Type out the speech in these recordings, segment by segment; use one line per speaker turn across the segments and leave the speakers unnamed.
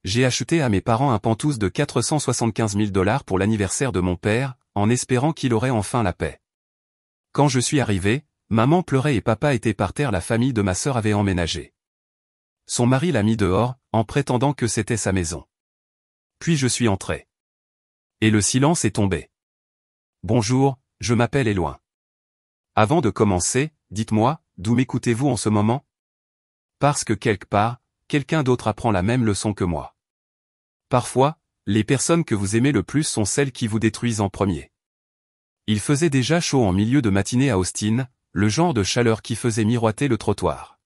J'ai acheté à mes parents un pantouse de 475 000 $ pour l'anniversaire de mon père, en espérant qu'il aurait enfin la paix. Quand je suis arrivé, maman pleurait et papa était par terre, la famille de ma sœur avait emménagé. Son mari l'a mis dehors, en prétendant que c'était sa maison. Puis je suis entré. Et le silence est tombé. Bonjour, je m'appelle Éloin. Avant de commencer, dites-moi, d'où m'écoutez-vous en ce moment? Parce que quelque part, quelqu'un d'autre apprend la même leçon que moi. Parfois, les personnes que vous aimez le plus sont celles qui vous détruisent en premier. Il faisait déjà chaud en milieu de matinée à Austin, le genre de chaleur qui faisait miroiter le trottoir.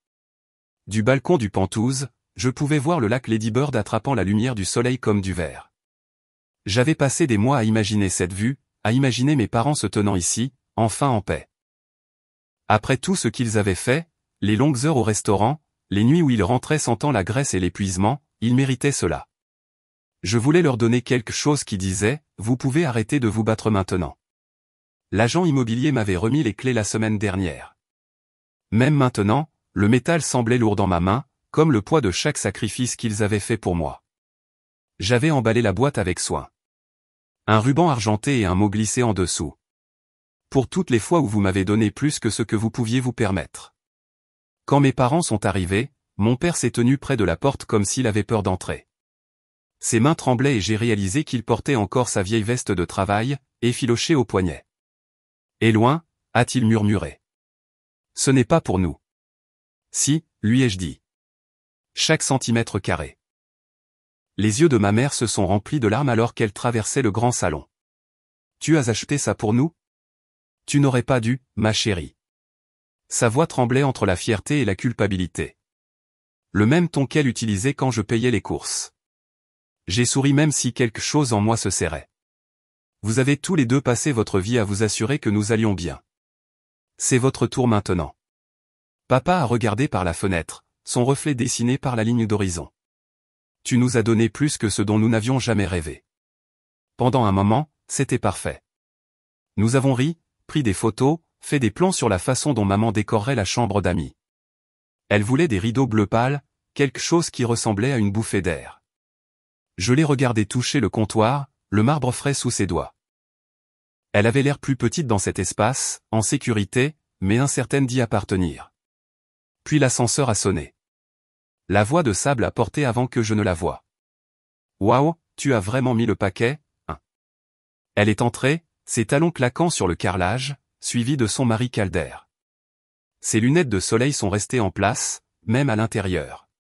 Du balcon du Pantouse, je pouvais voir le lac Lady Bird attrapant la lumière du soleil comme du verre. J'avais passé des mois à imaginer cette vue, à imaginer mes parents se tenant ici, enfin en paix. Après tout ce qu'ils avaient fait, les longues heures au restaurant, les nuits où ils rentraient sentant la graisse et l'épuisement, ils méritaient cela. Je voulais leur donner quelque chose qui disait « Vous pouvez arrêter de vous battre maintenant ». L'agent immobilier m'avait remis les clés la semaine dernière. Même maintenant, le métal semblait lourd dans ma main, comme le poids de chaque sacrifice qu'ils avaient fait pour moi. J'avais emballé la boîte avec soin. Un ruban argenté et un mot glissé en dessous. Pour toutes les fois où vous m'avez donné plus que ce que vous pouviez vous permettre. Quand mes parents sont arrivés, mon père s'est tenu près de la porte comme s'il avait peur d'entrer. Ses mains tremblaient et j'ai réalisé qu'il portait encore sa vieille veste de travail, effilochée au poignet. « Éloin » a-t-il murmuré. « Ce n'est pas pour nous. »« Si » lui ai-je dit. « Chaque centimètre carré. » Les yeux de ma mère se sont remplis de larmes alors qu'elle traversait le grand salon. « Tu as acheté ça pour nous? Tu n'aurais pas dû, ma chérie. » Sa voix tremblait entre la fierté et la culpabilité. Le même ton qu'elle utilisait quand je payais les courses. J'ai souri même si quelque chose en moi se serrait. Vous avez tous les deux passé votre vie à vous assurer que nous allions bien. C'est votre tour maintenant. Papa a regardé par la fenêtre, son reflet dessiné par la ligne d'horizon. Tu nous as donné plus que ce dont nous n'avions jamais rêvé. Pendant un moment, c'était parfait. Nous avons ri, pris des photos, fait des plans sur la façon dont maman décorerait la chambre d'amis. Elle voulait des rideaux bleu pâle, quelque chose qui ressemblait à une bouffée d'air. Je l'ai regardée toucher le comptoir, le marbre frais sous ses doigts. Elle avait l'air plus petite dans cet espace, en sécurité, mais incertaine d'y appartenir. Puis l'ascenseur a sonné. La voix de Sable a porté avant que je ne la voie. « Waouh, tu as vraiment mis le paquet, hein ?» Elle est entrée, ses talons claquant sur le carrelage, suivie de son mari Calder. Ses lunettes de soleil sont restées en place, même à l'intérieur.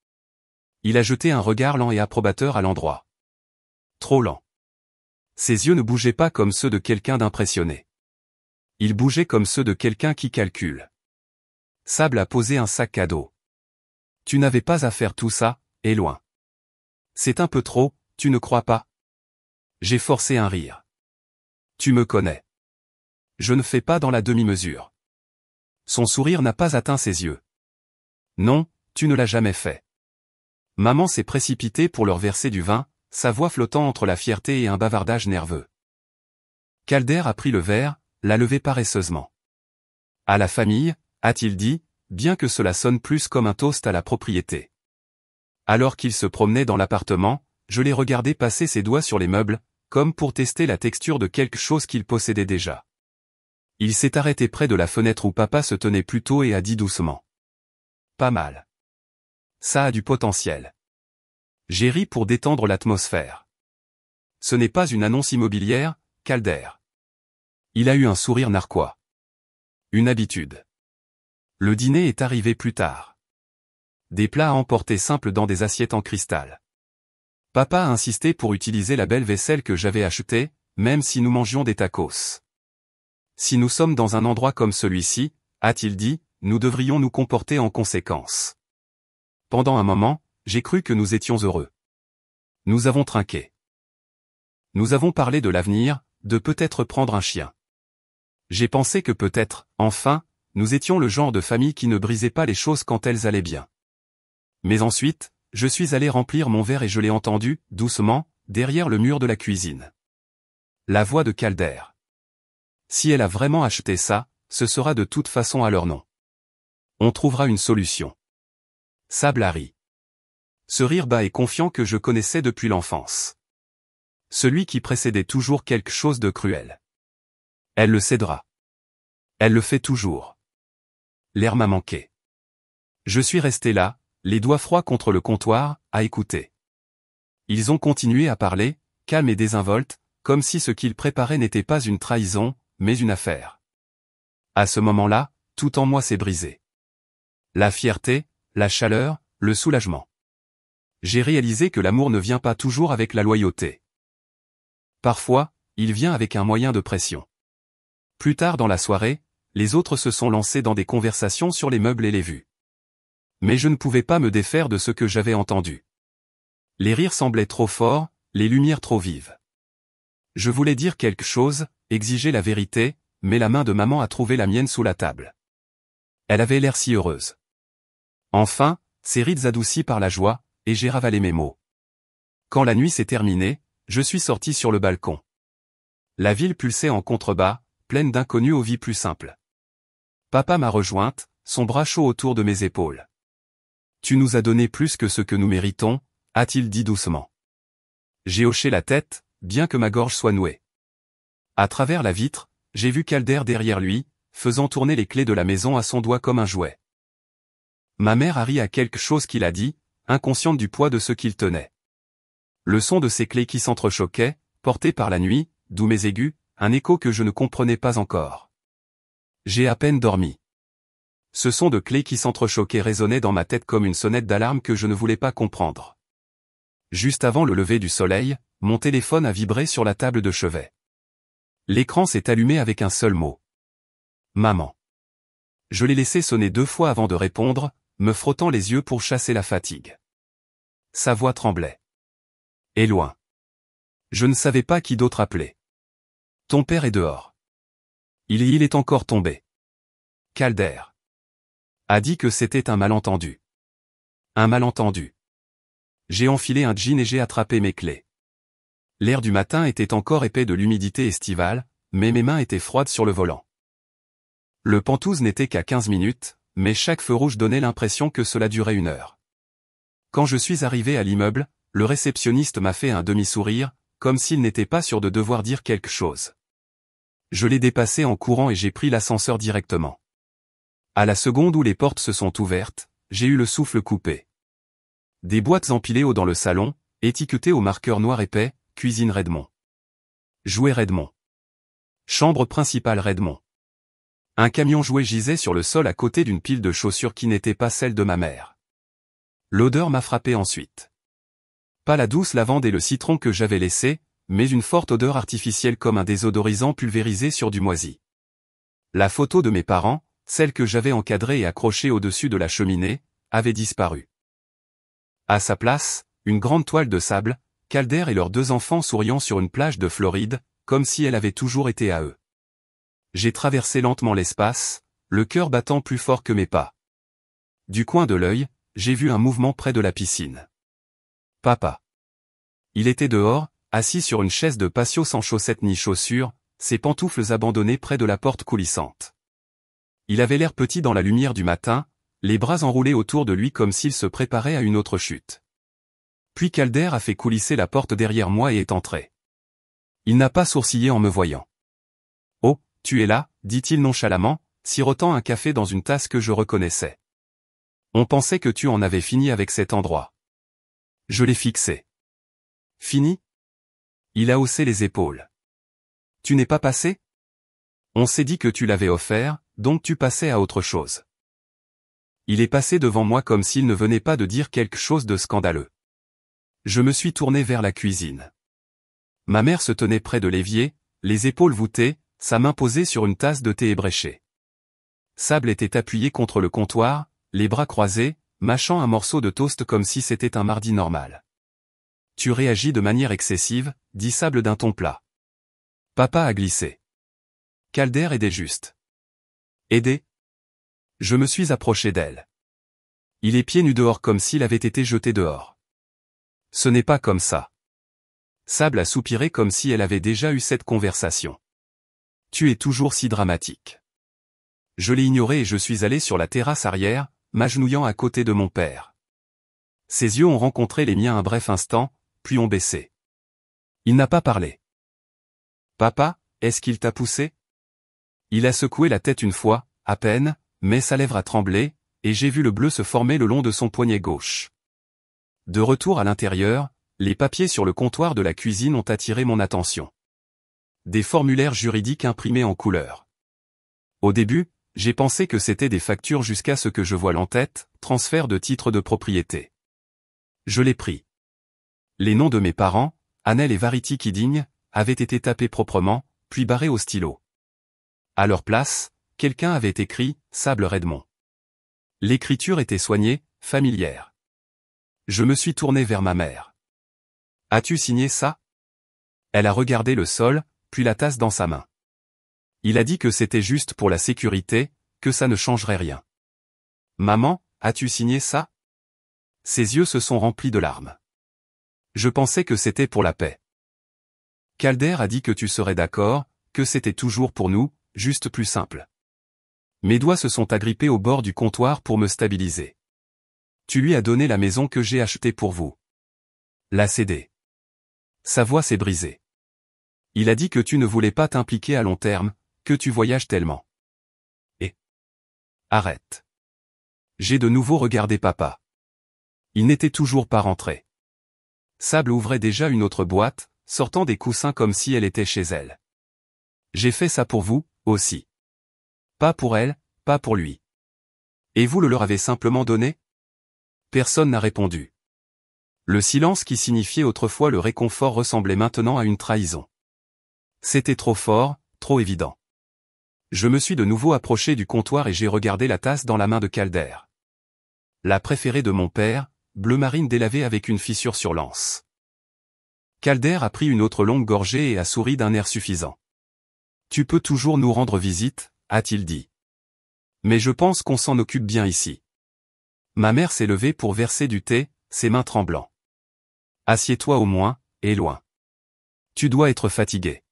Il a jeté un regard lent et approbateur à l'endroit. Trop lent. Ses yeux ne bougeaient pas comme ceux de quelqu'un d'impressionné. Ils bougeaient comme ceux de quelqu'un qui calcule. Sable a posé un sac cadeau. Tu n'avais pas à faire tout ça, Éloin. C'est un peu trop, tu ne crois pas? J'ai forcé un rire. Tu me connais. Je ne fais pas dans la demi-mesure. Son sourire n'a pas atteint ses yeux. Non, tu ne l'as jamais fait. Maman s'est précipitée pour leur verser du vin, sa voix flottant entre la fierté et un bavardage nerveux. Calder a pris le verre, l'a levé paresseusement. À la famille, a-t-il dit, bien que cela sonne plus comme un toast à la propriété. Alors qu'il se promenait dans l'appartement, je l'ai regardé passer ses doigts sur les meubles, comme pour tester la texture de quelque chose qu'il possédait déjà. Il s'est arrêté près de la fenêtre où papa se tenait plus tôt et a dit doucement. Pas mal. Ça a du potentiel. J'ai ri pour détendre l'atmosphère. Ce n'est pas une annonce immobilière, Calder. Il a eu un sourire narquois. Une habitude. Le dîner est arrivé plus tard. Des plats à emporter simples dans des assiettes en cristal. Papa a insisté pour utiliser la belle vaisselle que j'avais achetée, même si nous mangions des tacos. Si nous sommes dans un endroit comme celui-ci, a-t-il dit, nous devrions nous comporter en conséquence. Pendant un moment, j'ai cru que nous étions heureux. Nous avons trinqué. Nous avons parlé de l'avenir, de peut-être prendre un chien. J'ai pensé que peut-être, enfin, nous étions le genre de famille qui ne brisait pas les choses quand elles allaient bien. Mais ensuite, je suis allé remplir mon verre et je l'ai entendu, doucement, derrière le mur de la cuisine. La voix de Calder. Si elle a vraiment acheté ça, ce sera de toute façon à leur nom. On trouvera une solution. Sable a ri. Ce rire bas et confiant que je connaissais depuis l'enfance. Celui qui précédait toujours quelque chose de cruel. Elle le cédera. Elle le fait toujours. L'air m'a manqué. Je suis resté là, les doigts froids contre le comptoir, à écouter. Ils ont continué à parler, calmes et désinvoltes, comme si ce qu'ils préparaient n'était pas une trahison, mais une affaire. À ce moment-là, tout en moi s'est brisé. La fierté, la chaleur, le soulagement. J'ai réalisé que l'amour ne vient pas toujours avec la loyauté. Parfois, il vient avec un moyen de pression. Plus tard dans la soirée, les autres se sont lancés dans des conversations sur les meubles et les vues. Mais je ne pouvais pas me défaire de ce que j'avais entendu. Les rires semblaient trop forts, les lumières trop vives. Je voulais dire quelque chose, exiger la vérité, mais la main de maman a trouvé la mienne sous la table. Elle avait l'air si heureuse. Enfin, ses rides adoucies par la joie, et j'ai ravalé mes mots. Quand la nuit s'est terminée, je suis sorti sur le balcon. La ville pulsait en contrebas, pleine d'inconnus aux vies plus simples. Papa m'a rejointe, son bras chaud autour de mes épaules. Tu nous as donné plus que ce que nous méritons, a-t-il dit doucement. J'ai hoché la tête, bien que ma gorge soit nouée. À travers la vitre, j'ai vu Calder derrière lui, faisant tourner les clés de la maison à son doigt comme un jouet. Ma mère a ri à quelque chose qu'il a dit, inconsciente du poids de ce qu'il tenait. Le son de ses clés qui s'entrechoquaient, porté par la nuit, d'où mes aigus, un écho que je ne comprenais pas encore. J'ai à peine dormi. Ce son de clés qui s'entrechoquaient résonnait dans ma tête comme une sonnette d'alarme que je ne voulais pas comprendre. Juste avant le lever du soleil, mon téléphone a vibré sur la table de chevet. L'écran s'est allumé avec un seul mot. Maman. Je l'ai laissé sonner 2 fois avant de répondre, me frottant les yeux pour chasser la fatigue. Sa voix tremblait. Et loin. Je ne savais pas qui d'autre appeler. Ton père est dehors. Il est encore tombé. Calder a dit que c'était un malentendu. Un malentendu. J'ai enfilé un jean et j'ai attrapé mes clés. L'air du matin était encore épais de l'humidité estivale, mais mes mains étaient froides sur le volant. Le Penthouse n'était qu'à 15 minutes, mais chaque feu rouge donnait l'impression que cela durait 1 heure. Quand je suis arrivé à l'immeuble, le réceptionniste m'a fait un demi-sourire, comme s'il n'était pas sûr de devoir dire quelque chose. Je l'ai dépassé en courant et j'ai pris l'ascenseur directement. À la seconde où les portes se sont ouvertes, j'ai eu le souffle coupé. Des boîtes empilées haut dans le salon, étiquetées au marqueur noir épais, cuisine Redmond. Jouet Redmond. Chambre principale Redmond. Un camion jouet gisait sur le sol à côté d'une pile de chaussures qui n'était pas celle de ma mère. L'odeur m'a frappé ensuite. Pas la douce lavande et le citron que j'avais laissé, mais une forte odeur artificielle comme un désodorisant pulvérisé sur du moisi. La photo de mes parents, celle que j'avais encadrée et accrochée au-dessus de la cheminée, avait disparu. À sa place, une grande toile de sable, Calder et leurs 2 enfants souriant sur une plage de Floride, comme si elle avait toujours été à eux. J'ai traversé lentement l'espace, le cœur battant plus fort que mes pas. Du coin de l'œil, j'ai vu un mouvement près de la piscine. Papa. Il était dehors, assis sur une chaise de patio sans chaussettes ni chaussures, ses pantoufles abandonnées près de la porte coulissante. Il avait l'air petit dans la lumière du matin, les bras enroulés autour de lui comme s'il se préparait à une autre chute. Puis Calder a fait coulisser la porte derrière moi et est entré. Il n'a pas sourcillé en me voyant. « Oh, tu es là » dit-il nonchalamment, sirotant un café dans une tasse que je reconnaissais. « On pensait que tu en avais fini avec cet endroit. » Je l'ai fixé. « Fini ?» Il a haussé les épaules. « Tu n'es pas passé ? On s'est dit que tu l'avais offert, donc tu passais à autre chose. » Il est passé devant moi comme s'il ne venait pas de dire quelque chose de scandaleux. Je me suis tourné vers la cuisine. Ma mère se tenait près de l'évier, les épaules voûtées, sa main posée sur une tasse de thé ébréché. Sable était appuyé contre le comptoir, les bras croisés, mâchant un morceau de toast comme si c'était un mardi normal. « Tu réagis de manière excessive » dit Sable d'un ton plat. Papa a glissé. Calder aidait juste. Aider ? Je me suis approché d'elle. Il est pieds nus dehors comme s'il avait été jeté dehors. Ce n'est pas comme ça. Sable a soupiré comme si elle avait déjà eu cette conversation. Tu es toujours si dramatique. Je l'ai ignoré et je suis allé sur la terrasse arrière, m'agenouillant à côté de mon père. Ses yeux ont rencontré les miens un bref instant, puis ont baissé. Il n'a pas parlé. Papa, est-ce qu'il t'a poussé? Il a secoué la tête une fois, à peine, mais sa lèvre a tremblé, et j'ai vu le bleu se former le long de son poignet gauche. De retour à l'intérieur, les papiers sur le comptoir de la cuisine ont attiré mon attention. Des formulaires juridiques imprimés en couleur. Au début, j'ai pensé que c'était des factures jusqu'à ce que je voie l'entête, transfert de titre de propriété. Je l'ai pris. Les noms de mes parents, Annelle et Varity Kidding, avaient été tapés proprement, puis barrés au stylo. À leur place, quelqu'un avait écrit « Sable Redmond ». L'écriture était soignée, familière. Je me suis tourné vers ma mère. « As-tu signé ça ?» Elle a regardé le sol, puis la tasse dans sa main. Il a dit que c'était juste pour la sécurité, que ça ne changerait rien. « Maman, as-tu signé ça ?» Ses yeux se sont remplis de larmes. Je pensais que c'était pour la paix. Calder a dit que tu serais d'accord, que c'était toujours pour nous, juste plus simple. Mes doigts se sont agrippés au bord du comptoir pour me stabiliser. Tu lui as donné la maison que j'ai achetée pour vous. L'a cédée. Sa voix s'est brisée. Il a dit que tu ne voulais pas t'impliquer à long terme, que tu voyages tellement. Et... Arrête. J'ai de nouveau regardé papa. Il n'était toujours pas rentré. Sable ouvrait déjà une autre boîte, sortant des coussins comme si elle était chez elle. J'ai fait ça pour vous, aussi. Pas pour elle, pas pour lui. Et vous le leur avez simplement donné? Personne n'a répondu. Le silence qui signifiait autrefois le réconfort ressemblait maintenant à une trahison. C'était trop fort, trop évident. Je me suis de nouveau approché du comptoir et j'ai regardé la tasse dans la main de Calder. La préférée de mon père, bleu marine délavée avec une fissure sur l'anse. Calder a pris une autre longue gorgée et a souri d'un air suffisant. Tu peux toujours nous rendre visite, a-t-il dit. Mais je pense qu'on s'en occupe bien ici. Ma mère s'est levée pour verser du thé, ses mains tremblant. Assieds-toi au moins, et loin. Tu dois être fatigué.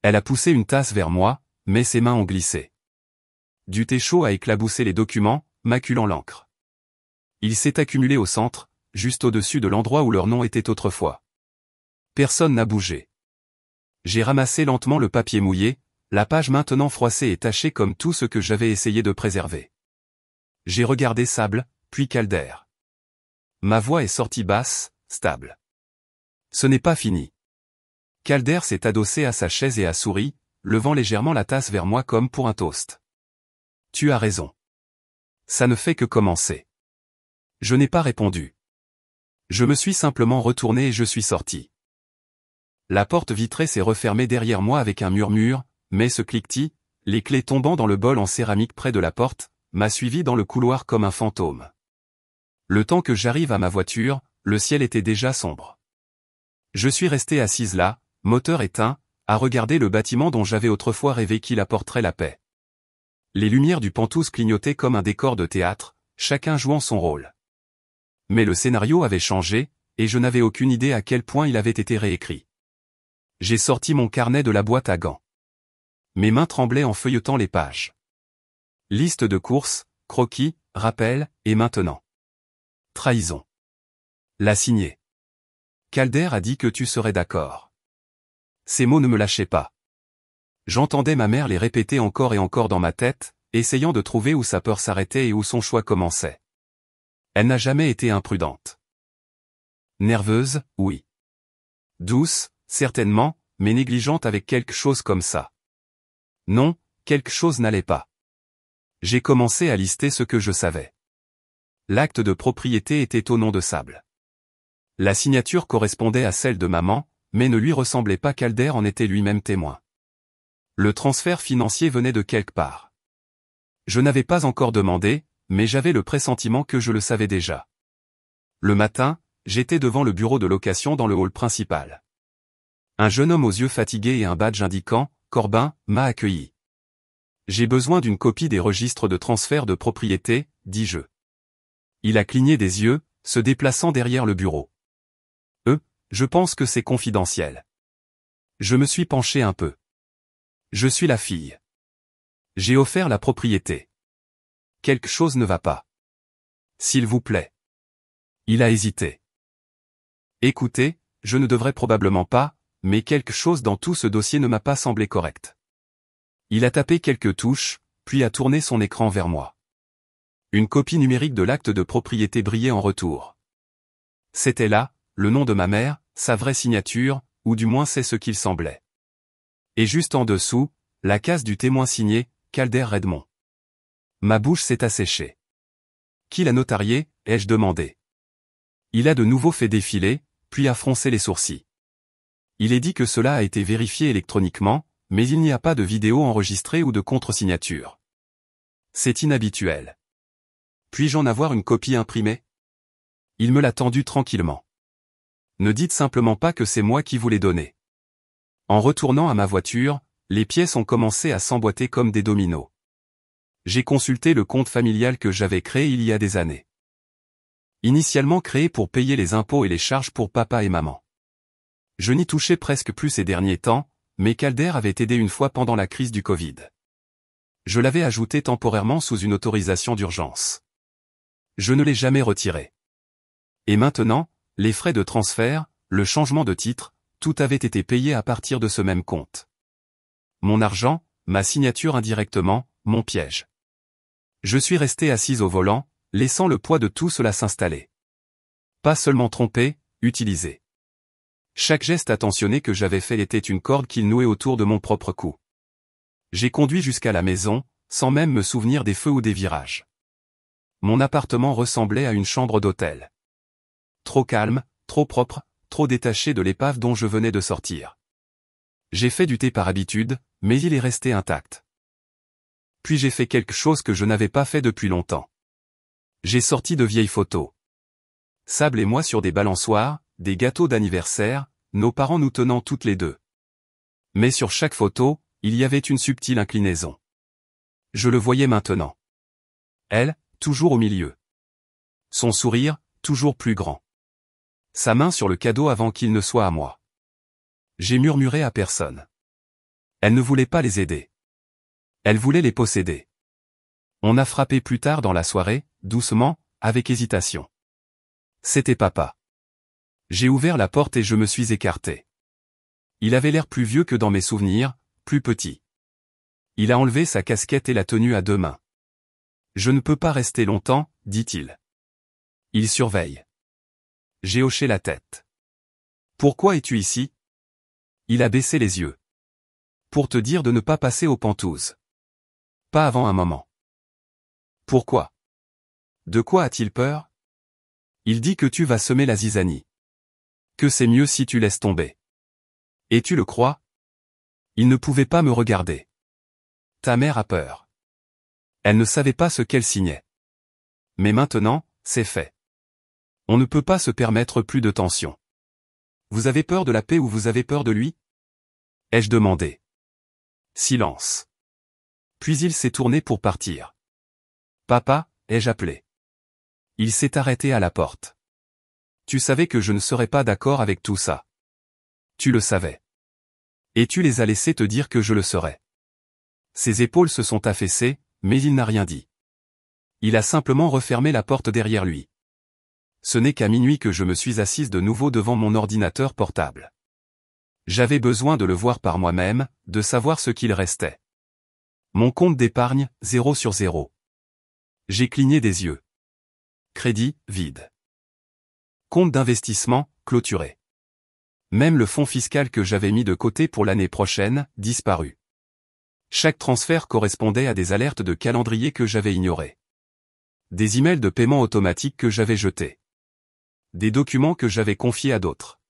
Elle a poussé une tasse vers moi, mais ses mains ont glissé. Du thé chaud a éclaboussé les documents, maculant l'encre. Il s'est accumulé au centre, juste au-dessus de l'endroit où leur nom était autrefois. Personne n'a bougé. J'ai ramassé lentement le papier mouillé, la page maintenant froissée et tachée comme tout ce que j'avais essayé de préserver. J'ai regardé Sable, puis Calder. Ma voix est sortie basse, stable. Ce n'est pas fini. Calder s'est adossé à sa chaise et a souri, levant légèrement la tasse vers moi comme pour un toast. Tu as raison. Ça ne fait que commencer. Je n'ai pas répondu. Je me suis simplement retourné et je suis sorti. La porte vitrée s'est refermée derrière moi avec un murmure, mais ce cliquetis, les clés tombant dans le bol en céramique près de la porte, m'a suivi dans le couloir comme un fantôme. Le temps que j'arrive à ma voiture, le ciel était déjà sombre. Je suis resté assise là, moteur éteint, à regarder le bâtiment dont j'avais autrefois rêvé qu'il apporterait la paix. Les lumières du Penthouse clignotaient comme un décor de théâtre, chacun jouant son rôle. Mais le scénario avait changé, et je n'avais aucune idée à quel point il avait été réécrit. J'ai sorti mon carnet de la boîte à gants. Mes mains tremblaient en feuilletant les pages. Liste de courses, croquis, rappel, et maintenant. Trahison. La signée. Calder a dit que tu serais d'accord. Ces mots ne me lâchaient pas. J'entendais ma mère les répéter encore et encore dans ma tête, essayant de trouver où sa peur s'arrêtait et où son choix commençait. Elle n'a jamais été imprudente. Nerveuse, oui. Douce, certainement, mais négligente avec quelque chose comme ça. Non, quelque chose n'allait pas. J'ai commencé à lister ce que je savais. L'acte de propriété était au nom de Sable. La signature correspondait à celle de maman, mais ne lui ressemblait pas. Calder en était lui-même témoin. Le transfert financier venait de quelque part. Je n'avais pas encore demandé, mais j'avais le pressentiment que je le savais déjà. Le matin, j'étais devant le bureau de location dans le hall principal. Un jeune homme aux yeux fatigués et un badge indiquant « Corbin » m'a accueilli. « J'ai besoin d'une copie des registres de transfert de propriété », dis-je. Il a cligné des yeux, se déplaçant derrière le bureau. Je pense que c'est confidentiel. Je me suis penché un peu. Je suis la fille. J'ai offert la propriété. Quelque chose ne va pas. S'il vous plaît. Il a hésité. Écoutez, je ne devrais probablement pas, mais quelque chose dans tout ce dossier ne m'a pas semblé correct. Il a tapé quelques touches, puis a tourné son écran vers moi. Une copie numérique de l'acte de propriété brillait en retour. C'était là, le nom de ma mère, sa vraie signature, ou du moins c'est ce qu'il semblait. Et juste en dessous, la case du témoin signé, Calder Redmond. Ma bouche s'est asséchée. Qui l'a notarié, ai-je demandé. Il a de nouveau fait défiler, puis a froncé les sourcils. Il est dit que cela a été vérifié électroniquement, mais il n'y a pas de vidéo enregistrée ou de contre-signature. C'est inhabituel. Puis-je en avoir une copie imprimée? Il me l'a tendue tranquillement. Ne dites simplement pas que c'est moi qui vous l'ai donnée. En retournant à ma voiture, les pièces ont commencé à s'emboîter comme des dominos. J'ai consulté le compte familial que j'avais créé il y a des années. Initialement créé pour payer les impôts et les charges pour papa et maman. Je n'y touchais presque plus ces derniers temps, mais Calder avait aidé une fois pendant la crise du Covid. Je l'avais ajouté temporairement sous une autorisation d'urgence. Je ne l'ai jamais retiré. Et maintenant, les frais de transfert, le changement de titre, tout avait été payé à partir de ce même compte. Mon argent, ma signature indirectement, mon piège. Je suis resté assise au volant, laissant le poids de tout cela s'installer. Pas seulement trompé, utilisé. Chaque geste attentionné que j'avais fait était une corde qu'il nouait autour de mon propre cou. J'ai conduit jusqu'à la maison, sans même me souvenir des feux ou des virages. Mon appartement ressemblait à une chambre d'hôtel. Trop calme, trop propre, trop détaché de l'épave dont je venais de sortir. J'ai fait du thé par habitude, mais il est resté intact. Puis j'ai fait quelque chose que je n'avais pas fait depuis longtemps. J'ai sorti de vieilles photos. Sable et moi sur des balançoires, des gâteaux d'anniversaire, nos parents nous tenant toutes les deux. Mais sur chaque photo, il y avait une subtile inclinaison. Je le voyais maintenant. Elle, toujours au milieu. Son sourire, toujours plus grand. Sa main sur le cadeau avant qu'il ne soit à moi. J'ai murmuré à personne. Elle ne voulait pas les aider. Elle voulait les posséder. On a frappé plus tard dans la soirée, doucement, avec hésitation. C'était papa. J'ai ouvert la porte et je me suis écarté. Il avait l'air plus vieux que dans mes souvenirs, plus petit. Il a enlevé sa casquette et la tenue à deux mains. Je ne peux pas rester longtemps, dit-il. Il surveille. J'ai hoché la tête. Pourquoi es-tu ici? Il a baissé les yeux. Pour te dire de ne pas passer aux pentouses. Pas avant un moment. Pourquoi? De quoi a-t-il peur? Il dit que tu vas semer la zizanie. Que c'est mieux si tu laisses tomber. Et tu le crois? Il ne pouvait pas me regarder. Ta mère a peur. Elle ne savait pas ce qu'elle signait. Mais maintenant, c'est fait. On ne peut pas se permettre plus de tension. Vous avez peur de la paix ou vous avez peur de lui? Ai-je demandé. Silence. Puis il s'est tourné pour partir. Papa, ai-je appelé. Il s'est arrêté à la porte. Tu savais que je ne serais pas d'accord avec tout ça. Tu le savais. Et tu les as laissés te dire que je le serais. Ses épaules se sont affaissées, mais il n'a rien dit. Il a simplement refermé la porte derrière lui. Ce n'est qu'à minuit que je me suis assise de nouveau devant mon ordinateur portable. J'avais besoin de le voir par moi-même, de savoir ce qu'il restait. Mon compte d'épargne, 0 sur 0. J'ai cligné des yeux. Crédit, vide. Compte d'investissement, clôturé. Même le fonds fiscal que j'avais mis de côté pour l'année prochaine, disparu. Chaque transfert correspondait à des alertes de calendrier que j'avais ignorées. Des emails de paiement automatique que j'avais jetés. Des documents que j'avais confiés à d'autres.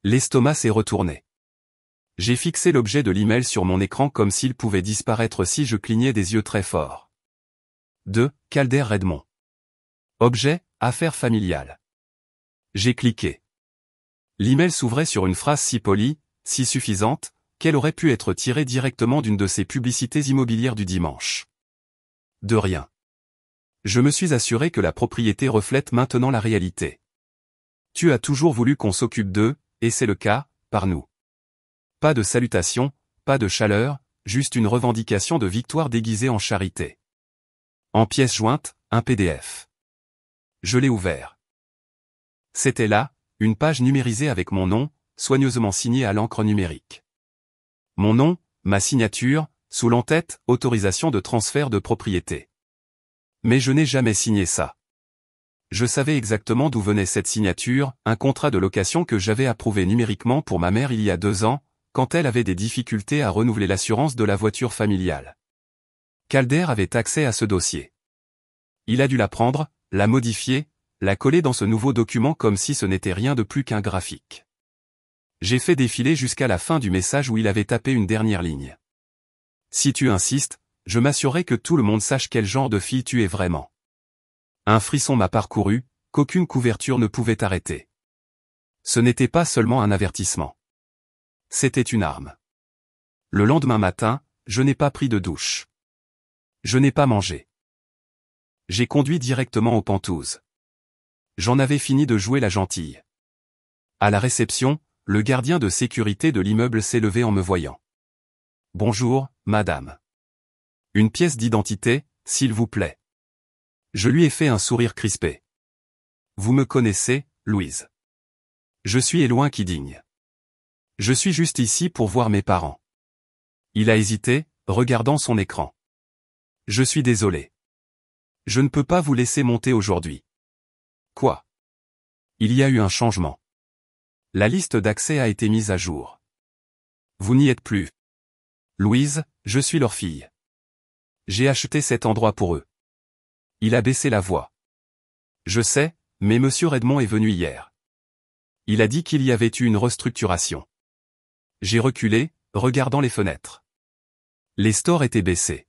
L'estomac s'est retourné. J'ai fixé l'objet de l'email sur mon écran comme s'il pouvait disparaître si je clignais des yeux très forts. 2. Calder Redmond. Objet, affaires familiales. J'ai cliqué. L'email s'ouvrait sur une phrase si polie, si suffisante, qu'elle aurait pu être tirée directement d'une de ces publicités immobilières du dimanche. De rien. Je me suis assuré que la propriété reflète maintenant la réalité. Tu as toujours voulu qu'on s'occupe d'eux, et c'est le cas, par nous. Pas de salutation, pas de chaleur, juste une revendication de victoire déguisée en charité. En pièce jointe, un PDF. Je l'ai ouvert. C'était là, une page numérisée avec mon nom, soigneusement signée à l'encre numérique. Mon nom, ma signature, sous l'entête, autorisation de transfert de propriété. Mais je n'ai jamais signé ça. Je savais exactement d'où venait cette signature, un contrat de location que j'avais approuvé numériquement pour ma mère il y a 2 ans, quand elle avait des difficultés à renouveler l'assurance de la voiture familiale. Calder avait accès à ce dossier. Il a dû la prendre, la modifier, la coller dans ce nouveau document comme si ce n'était rien de plus qu'un graphique. J'ai fait défiler jusqu'à la fin du message où il avait tapé une dernière ligne. Si tu insistes, je m'assurerai que tout le monde sache quel genre de fille tu es vraiment. Un frisson m'a parcouru, qu'aucune couverture ne pouvait arrêter. Ce n'était pas seulement un avertissement. C'était une arme. Le lendemain matin, je n'ai pas pris de douche. Je n'ai pas mangé. J'ai conduit directement aux Penthouse. J'en avais fini de jouer la gentille. À la réception, le gardien de sécurité de l'immeuble s'est levé en me voyant. « Bonjour, madame. Une pièce d'identité, s'il vous plaît. » Je lui ai fait un sourire crispé. « Vous me connaissez, Louise. Je suis Éloin Kidding. Je suis juste ici pour voir mes parents. » Il a hésité, regardant son écran. « Je suis désolé. Je ne peux pas vous laisser monter aujourd'hui. » Quoi? Il y a eu un changement. La liste d'accès a été mise à jour. Vous n'y êtes plus. Louise, je suis leur fille. J'ai acheté cet endroit pour eux. Il a baissé la voix. Je sais, mais monsieur Redmond est venu hier. Il a dit qu'il y avait eu une restructuration. J'ai reculé, regardant les fenêtres. Les stores étaient baissés.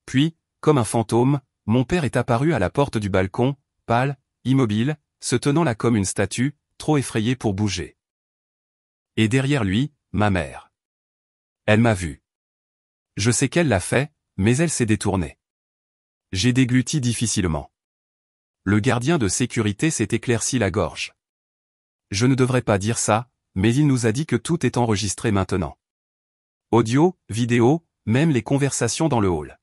Puis, comme un fantôme, mon père est apparu à la porte du balcon, pâle, immobile, se tenant là comme une statue, trop effrayée pour bouger. Et derrière lui, ma mère. Elle m'a vu. Je sais qu'elle l'a fait, mais elle s'est détournée. J'ai dégluti difficilement. Le gardien de sécurité s'est éclairci la gorge. Je ne devrais pas dire ça, mais il nous a dit que tout est enregistré maintenant. Audio, vidéo, même les conversations dans le hall.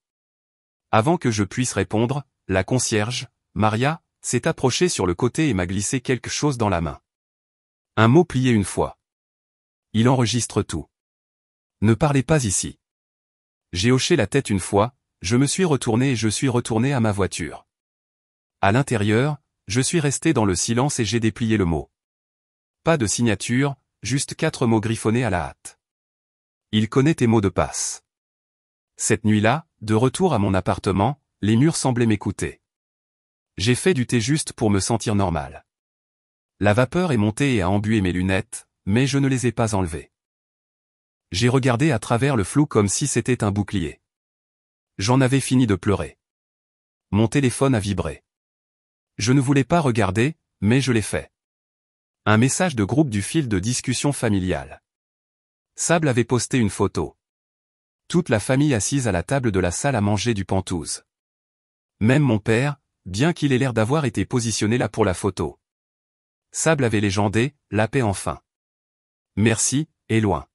Avant que je puisse répondre, la concierge, Maria, s'est approchée sur le côté et m'a glissé quelque chose dans la main. Un mot plié une fois. Il enregistre tout. Ne parlez pas ici. J'ai hoché la tête une fois, je me suis retourné et je suis retourné à ma voiture. À l'intérieur, je suis resté dans le silence et j'ai déplié le mot. Pas de signature, juste 4 mots griffonnés à la hâte. Il connaît tes mots de passe. Cette nuit-là, de retour à mon appartement, les murs semblaient m'écouter. J'ai fait du thé juste pour me sentir normal. La vapeur est montée et a embué mes lunettes, mais je ne les ai pas enlevées. J'ai regardé à travers le flou comme si c'était un bouclier. J'en avais fini de pleurer. Mon téléphone a vibré. Je ne voulais pas regarder, mais je l'ai fait. Un message de groupe du fil de discussion familiale. Sable avait posté une photo. Toute la famille assise à la table de la salle à manger du Penthouse. Même mon père, bien qu'il ait l'air d'avoir été positionné là pour la photo. Sable avait légendé, la paix enfin. Merci, Éloin.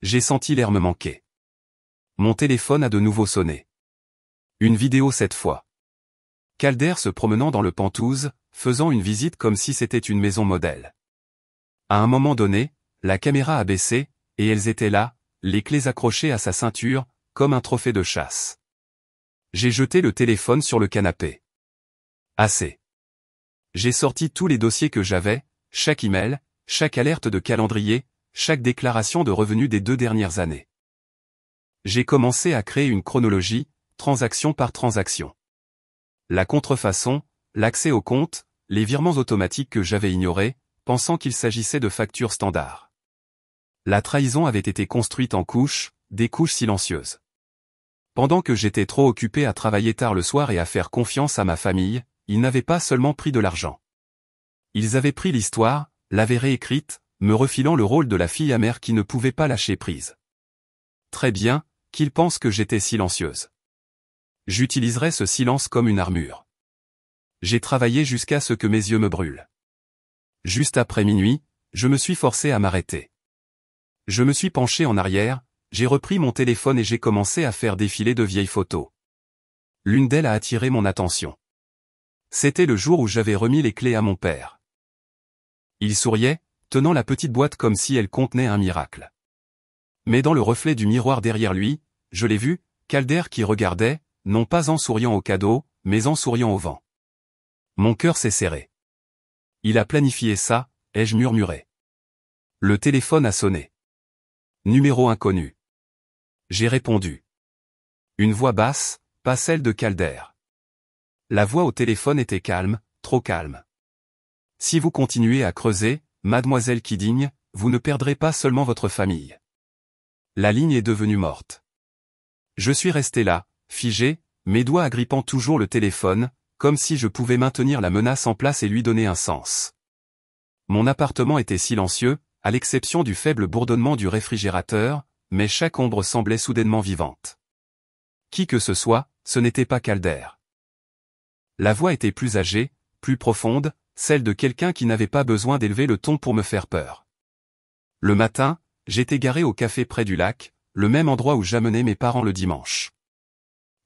J'ai senti l'air me manquer. Mon téléphone a de nouveau sonné. Une vidéo cette fois. Calder se promenant dans le Penthouse, faisant une visite comme si c'était une maison modèle. À un moment donné, la caméra a baissé, et elles étaient là, les clés accrochées à sa ceinture, comme un trophée de chasse. J'ai jeté le téléphone sur le canapé. Assez. J'ai sorti tous les dossiers que j'avais, chaque email, chaque alerte de calendrier, chaque déclaration de revenus des 2 dernières années. J'ai commencé à créer une chronologie, transaction par transaction. La contrefaçon, l'accès au compte, les virements automatiques que j'avais ignorés, pensant qu'il s'agissait de factures standards. La trahison avait été construite en couches, des couches silencieuses. Pendant que j'étais trop occupé à travailler tard le soir et à faire confiance à ma famille, ils n'avaient pas seulement pris de l'argent. Ils avaient pris l'histoire, l'avaient réécrite, me refilant le rôle de la fille amère qui ne pouvait pas lâcher prise. Très bien, qu'ils pensent que j'étais silencieuse. J'utiliserai ce silence comme une armure. J'ai travaillé jusqu'à ce que mes yeux me brûlent. Juste après minuit, je me suis forcé à m'arrêter. Je me suis penché en arrière, j'ai repris mon téléphone et j'ai commencé à faire défiler de vieilles photos. L'une d'elles a attiré mon attention. C'était le jour où j'avais remis les clés à mon père. Il souriait, tenant la petite boîte comme si elle contenait un miracle. Mais dans le reflet du miroir derrière lui, je l'ai vu, Calder qui regardait, non pas en souriant au cadeau, mais en souriant au vent. Mon cœur s'est serré. Il a planifié ça, ai-je murmuré. Le téléphone a sonné. Numéro inconnu. J'ai répondu. Une voix basse, pas celle de Calder. La voix au téléphone était calme, trop calme. Si vous continuez à creuser, mademoiselle Kidding, vous ne perdrez pas seulement votre famille. La ligne est devenue morte. Je suis resté là, figé, mes doigts agrippant toujours le téléphone, comme si je pouvais maintenir la menace en place et lui donner un sens. Mon appartement était silencieux, à l'exception du faible bourdonnement du réfrigérateur, mais chaque ombre semblait soudainement vivante. Qui que ce soit, ce n'était pas Calder. La voix était plus âgée, plus profonde, celle de quelqu'un qui n'avait pas besoin d'élever le ton pour me faire peur. Le matin, j'étais garé au café près du lac, le même endroit où j'amenais mes parents le dimanche.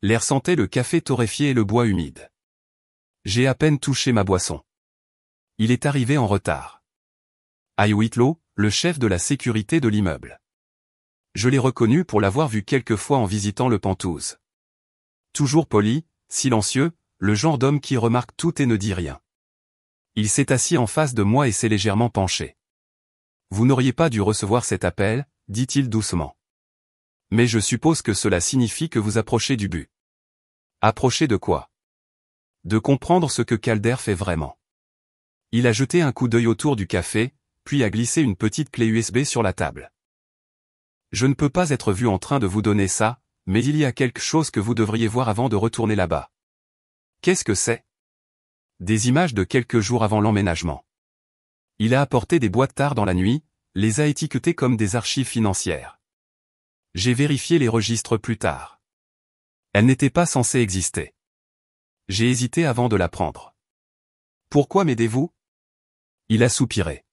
L'air sentait le café torréfié et le bois humide. J'ai à peine touché ma boisson. Il est arrivé en retard. Hugh Whitlow, le chef de la sécurité de l'immeuble. Je l'ai reconnu pour l'avoir vu quelques fois en visitant le Penthouse. Toujours poli, silencieux, le genre d'homme qui remarque tout et ne dit rien. Il s'est assis en face de moi et s'est légèrement penché. Vous n'auriez pas dû recevoir cet appel, dit-il doucement. Mais je suppose que cela signifie que vous approchez du but. Approchez de quoi? De comprendre ce que Calder fait vraiment. Il a jeté un coup d'œil autour du café, puis a glissé une petite clé USB sur la table. Je ne peux pas être vu en train de vous donner ça, mais il y a quelque chose que vous devriez voir avant de retourner là-bas. Qu'est-ce que c'est? Des images de quelques jours avant l'emménagement. Il a apporté des boîtes tard dans la nuit, les a étiquetées comme des archives financières. J'ai vérifié les registres plus tard. Elles n'étaient pas censées exister. J'ai hésité avant de la prendre. Pourquoi m'aidez-vous? Il a soupiré.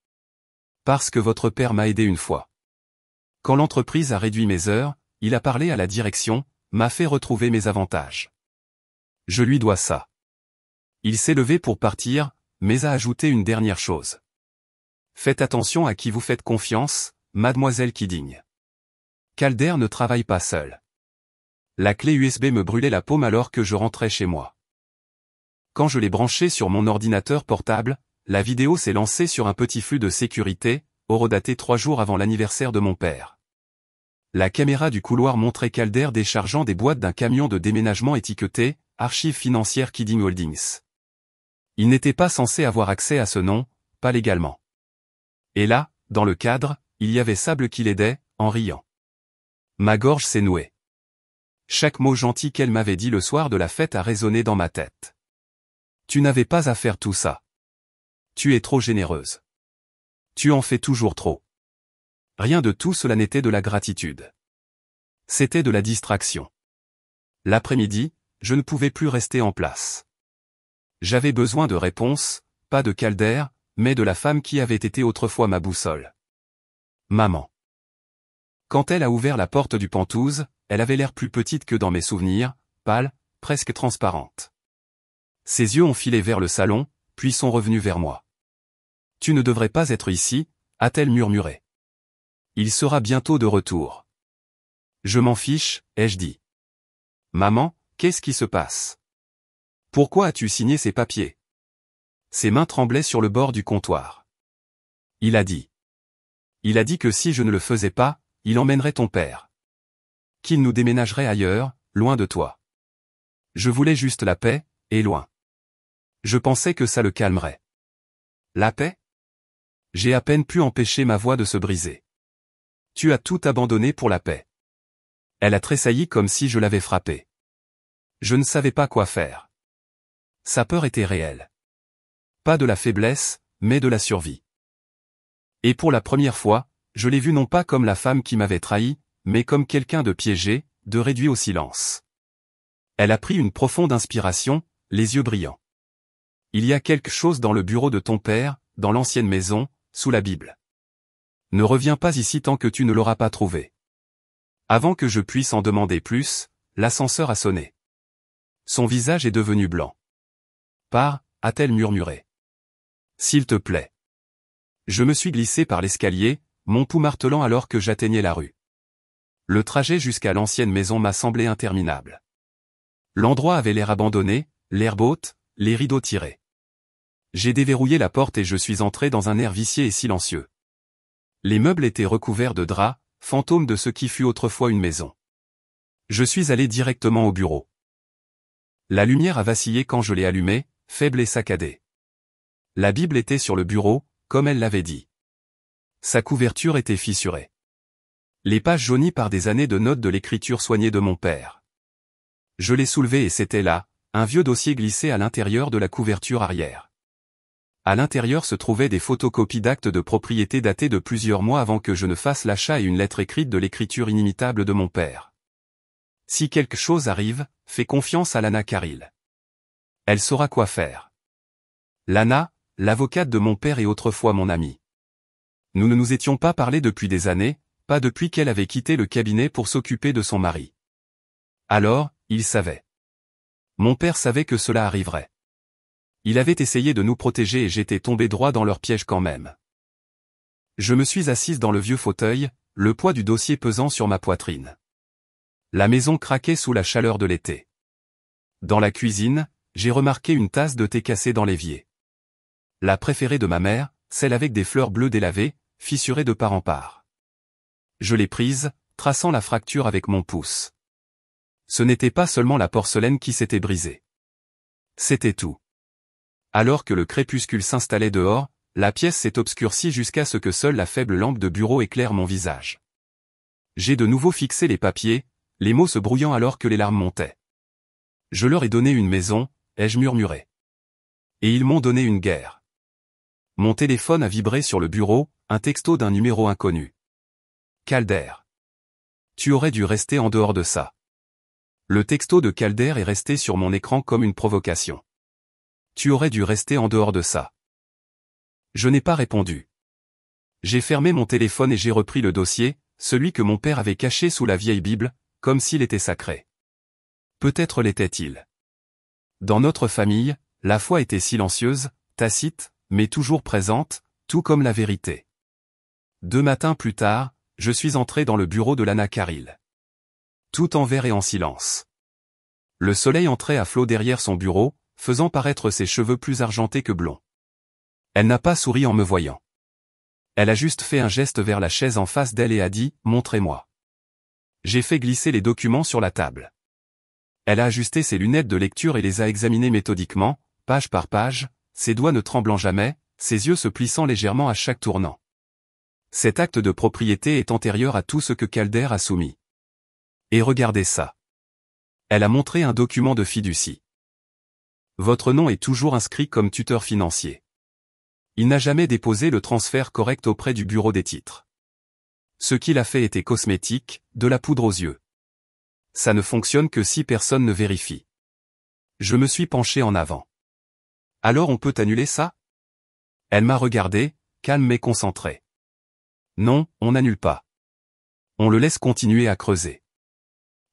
Parce que votre père m'a aidé une fois. Quand l'entreprise a réduit mes heures, il a parlé à la direction, m'a fait retrouver mes avantages. Je lui dois ça. Il s'est levé pour partir, mais a ajouté une dernière chose. Faites attention à qui vous faites confiance, mademoiselle Kidding. Calder ne travaille pas seul. La clé USB me brûlait la paume alors que je rentrais chez moi. Quand je l'ai branchée sur mon ordinateur portable, la vidéo s'est lancée sur un petit flux de sécurité, horodaté 3 jours avant l'anniversaire de mon père. La caméra du couloir montrait Calder déchargeant des boîtes d'un camion de déménagement étiqueté « Archives financières Kidding Holdings ». Il n'était pas censé avoir accès à ce nom, pas légalement. Et là, dans le cadre, il y avait Sable qui l'aidait, en riant. Ma gorge s'est nouée. Chaque mot gentil qu'elle m'avait dit le soir de la fête a résonné dans ma tête. Tu n'avais pas à faire tout ça. Tu es trop généreuse. Tu en fais toujours trop. Rien de tout cela n'était de la gratitude. C'était de la distraction. L'après-midi, je ne pouvais plus rester en place. J'avais besoin de réponses, pas de Calder, mais de la femme qui avait été autrefois ma boussole. Maman. Quand elle a ouvert la porte du Penthouse, elle avait l'air plus petite que dans mes souvenirs, pâle, presque transparente. Ses yeux ont filé vers le salon, puis sont revenus vers moi. « Tu ne devrais pas être ici », a-t-elle murmuré. « Il sera bientôt de retour. »« Je m'en fiche », ai-je dit. « Maman, qu'est-ce qui se passe? Pourquoi as-tu signé ces papiers ?» Ses mains tremblaient sur le bord du comptoir. Il a dit. Il a dit que si je ne le faisais pas, il emmènerait ton père. Qu'il nous déménagerait ailleurs, loin de toi. Je voulais juste la paix, et loin. Je pensais que ça le calmerait. La paix? J'ai à peine pu empêcher ma voix de se briser. Tu as tout abandonné pour la paix. Elle a tressailli comme si je l'avais frappée. Je ne savais pas quoi faire. Sa peur était réelle. Pas de la faiblesse, mais de la survie. Et pour la première fois, je l'ai vue non pas comme la femme qui m'avait trahi, mais comme quelqu'un de piégé, de réduit au silence. Elle a pris une profonde inspiration, les yeux brillants. Il y a quelque chose dans le bureau de ton père, dans l'ancienne maison, sous la Bible. Ne reviens pas ici tant que tu ne l'auras pas trouvé. Avant que je puisse en demander plus, l'ascenseur a sonné. Son visage est devenu blanc. Pars, a-t-elle murmuré. S'il te plaît. Je me suis glissé par l'escalier, mon pouls martelant alors que j'atteignais la rue. Le trajet jusqu'à l'ancienne maison m'a semblé interminable. L'endroit avait l'air abandonné, l'herbe haute, les rideaux tirés. J'ai déverrouillé la porte et je suis entré dans un air vicié et silencieux. Les meubles étaient recouverts de draps, fantômes de ce qui fut autrefois une maison. Je suis allé directement au bureau. La lumière a vacillé quand je l'ai allumée, faible et saccadée. La Bible était sur le bureau, comme elle l'avait dit. Sa couverture était fissurée. Les pages jaunies par des années de notes de l'écriture soignée de mon père. Je l'ai soulevée et c'était là, un vieux dossier glissé à l'intérieur de la couverture arrière. À l'intérieur se trouvaient des photocopies d'actes de propriété datés de plusieurs mois avant que je ne fasse l'achat et une lettre écrite de l'écriture inimitable de mon père. Si quelque chose arrive, fais confiance à Lana Carril. Elle saura quoi faire. Lana, l'avocate de mon père et autrefois mon amie. Nous ne nous étions pas parlé depuis des années, pas depuis qu'elle avait quitté le cabinet pour s'occuper de son mari. Alors, il savait. Mon père savait que cela arriverait. Il avait essayé de nous protéger et j'étais tombé droit dans leur piège quand même. Je me suis assise dans le vieux fauteuil, le poids du dossier pesant sur ma poitrine. La maison craquait sous la chaleur de l'été. Dans la cuisine, j'ai remarqué une tasse de thé cassée dans l'évier. La préférée de ma mère, celle avec des fleurs bleues délavées, fissurée de part en part. Je l'ai prise, traçant la fracture avec mon pouce. Ce n'était pas seulement la porcelaine qui s'était brisée. C'était tout. Alors que le crépuscule s'installait dehors, la pièce s'est obscurcie jusqu'à ce que seule la faible lampe de bureau éclaire mon visage. J'ai de nouveau fixé les papiers, les mots se brouillant alors que les larmes montaient. Je leur ai donné une maison, ai-je murmuré. Et ils m'ont donné une guerre. Mon téléphone a vibré sur le bureau, un texto d'un numéro inconnu. Calder. Tu aurais dû rester en dehors de ça. Le texto de Calder est resté sur mon écran comme une provocation. Tu aurais dû rester en dehors de ça. Je n'ai pas répondu. J'ai fermé mon téléphone et j'ai repris le dossier, celui que mon père avait caché sous la vieille Bible, comme s'il était sacré. Peut-être l'était-il. Dans notre famille, la foi était silencieuse, tacite, mais toujours présente, tout comme la vérité. 2 matins plus tard, je suis entré dans le bureau de Lana Carril. Tout en vert et en silence. Le soleil entrait à flot derrière son bureau, faisant paraître ses cheveux plus argentés que blonds. Elle n'a pas souri en me voyant. Elle a juste fait un geste vers la chaise en face d'elle et a dit « Montrez-moi ». J'ai fait glisser les documents sur la table. Elle a ajusté ses lunettes de lecture et les a examinées méthodiquement, page par page, ses doigts ne tremblant jamais, ses yeux se plissant légèrement à chaque tournant. Cet acte de propriété est antérieur à tout ce que Calder a soumis. Et regardez ça. Elle a montré un document de fiducie. Votre nom est toujours inscrit comme tuteur financier. Il n'a jamais déposé le transfert correct auprès du bureau des titres. Ce qu'il a fait était cosmétique, de la poudre aux yeux. Ça ne fonctionne que si personne ne vérifie. Je me suis penché en avant. Alors on peut annuler ça? Elle m'a regardé, calme mais concentrée. Non, on n'annule pas. On le laisse continuer à creuser.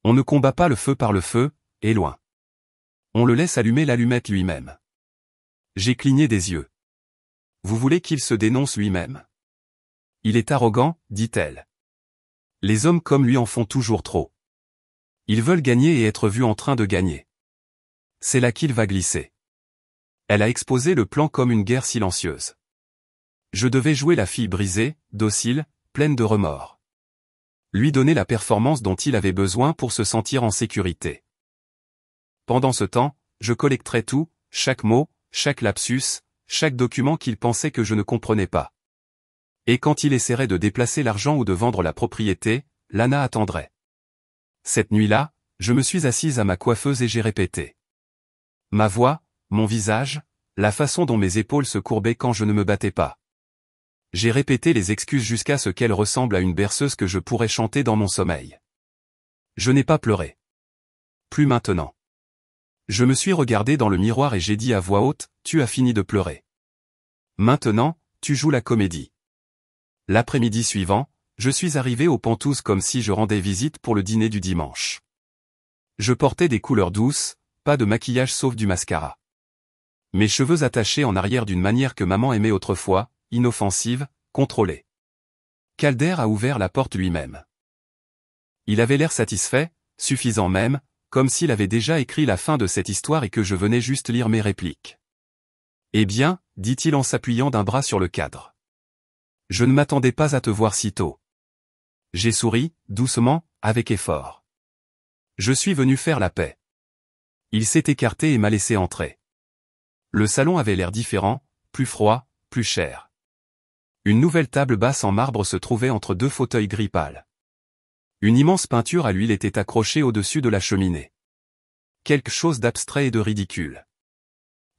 On ne combat pas le feu par le feu, et loin. On le laisse allumer l'allumette lui-même. J'ai cligné des yeux. Vous voulez qu'il se dénonce lui-même? Il est arrogant, dit-elle. Les hommes comme lui en font toujours trop. Ils veulent gagner et être vus en train de gagner. C'est là qu'il va glisser. Elle a exposé le plan comme une guerre silencieuse. Je devais jouer la fille brisée, docile, pleine de remords. Lui donner la performance dont il avait besoin pour se sentir en sécurité. Pendant ce temps, je collecterais tout, chaque mot, chaque lapsus, chaque document qu'il pensait que je ne comprenais pas. Et quand il essaierait de déplacer l'argent ou de vendre la propriété, Lana attendrait. Cette nuit-là, je me suis assise à ma coiffeuse et j'ai répété. Ma voix, mon visage, la façon dont mes épaules se courbaient quand je ne me battais pas. J'ai répété les excuses jusqu'à ce qu'elles ressemblent à une berceuse que je pourrais chanter dans mon sommeil. Je n'ai pas pleuré. Plus maintenant. Je me suis regardé dans le miroir et j'ai dit à voix haute, tu as fini de pleurer. Maintenant, tu joues la comédie. L'après-midi suivant, je suis arrivé aux Penthouse comme si je rendais visite pour le dîner du dimanche. Je portais des couleurs douces, pas de maquillage sauf du mascara. Mes cheveux attachés en arrière d'une manière que maman aimait autrefois, inoffensive, contrôlée. Calder a ouvert la porte lui-même. Il avait l'air satisfait, suffisant même, comme s'il avait déjà écrit la fin de cette histoire et que je venais juste lire mes répliques. Eh bien, dit-il en s'appuyant d'un bras sur le cadre. Je ne m'attendais pas à te voir si tôt. J'ai souri, doucement, avec effort. Je suis venu faire la paix. Il s'est écarté et m'a laissé entrer. Le salon avait l'air différent, plus froid, plus cher. Une nouvelle table basse en marbre se trouvait entre deux fauteuils gris pâle. Une immense peinture à l'huile était accrochée au-dessus de la cheminée. Quelque chose d'abstrait et de ridicule.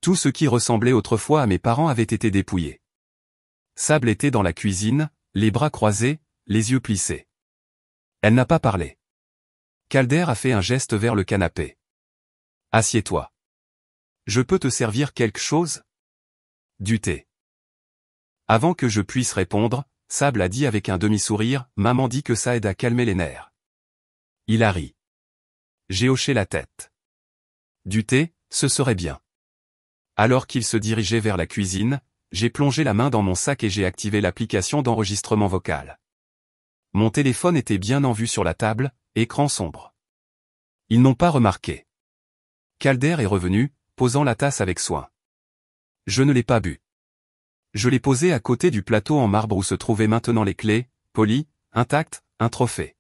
Tout ce qui ressemblait autrefois à mes parents avait été dépouillé. Sable était dans la cuisine, les bras croisés, les yeux plissés. Elle n'a pas parlé. Calder a fait un geste vers le canapé. Assieds-toi. Je peux te servir quelque chose? Du thé. Avant que je puisse répondre, Sable a dit avec un demi-sourire, maman dit que ça aide à calmer les nerfs. Il a ri. J'ai hoché la tête. Du thé, ce serait bien. Alors qu'il se dirigeait vers la cuisine, j'ai plongé la main dans mon sac et j'ai activé l'application d'enregistrement vocal. Mon téléphone était bien en vue sur la table, écran sombre. Ils n'ont pas remarqué. Calder est revenu, posant la tasse avec soin. Je ne l'ai pas bu. Je l'ai posé à côté du plateau en marbre où se trouvaient maintenant les clés, polies, intactes, un trophée.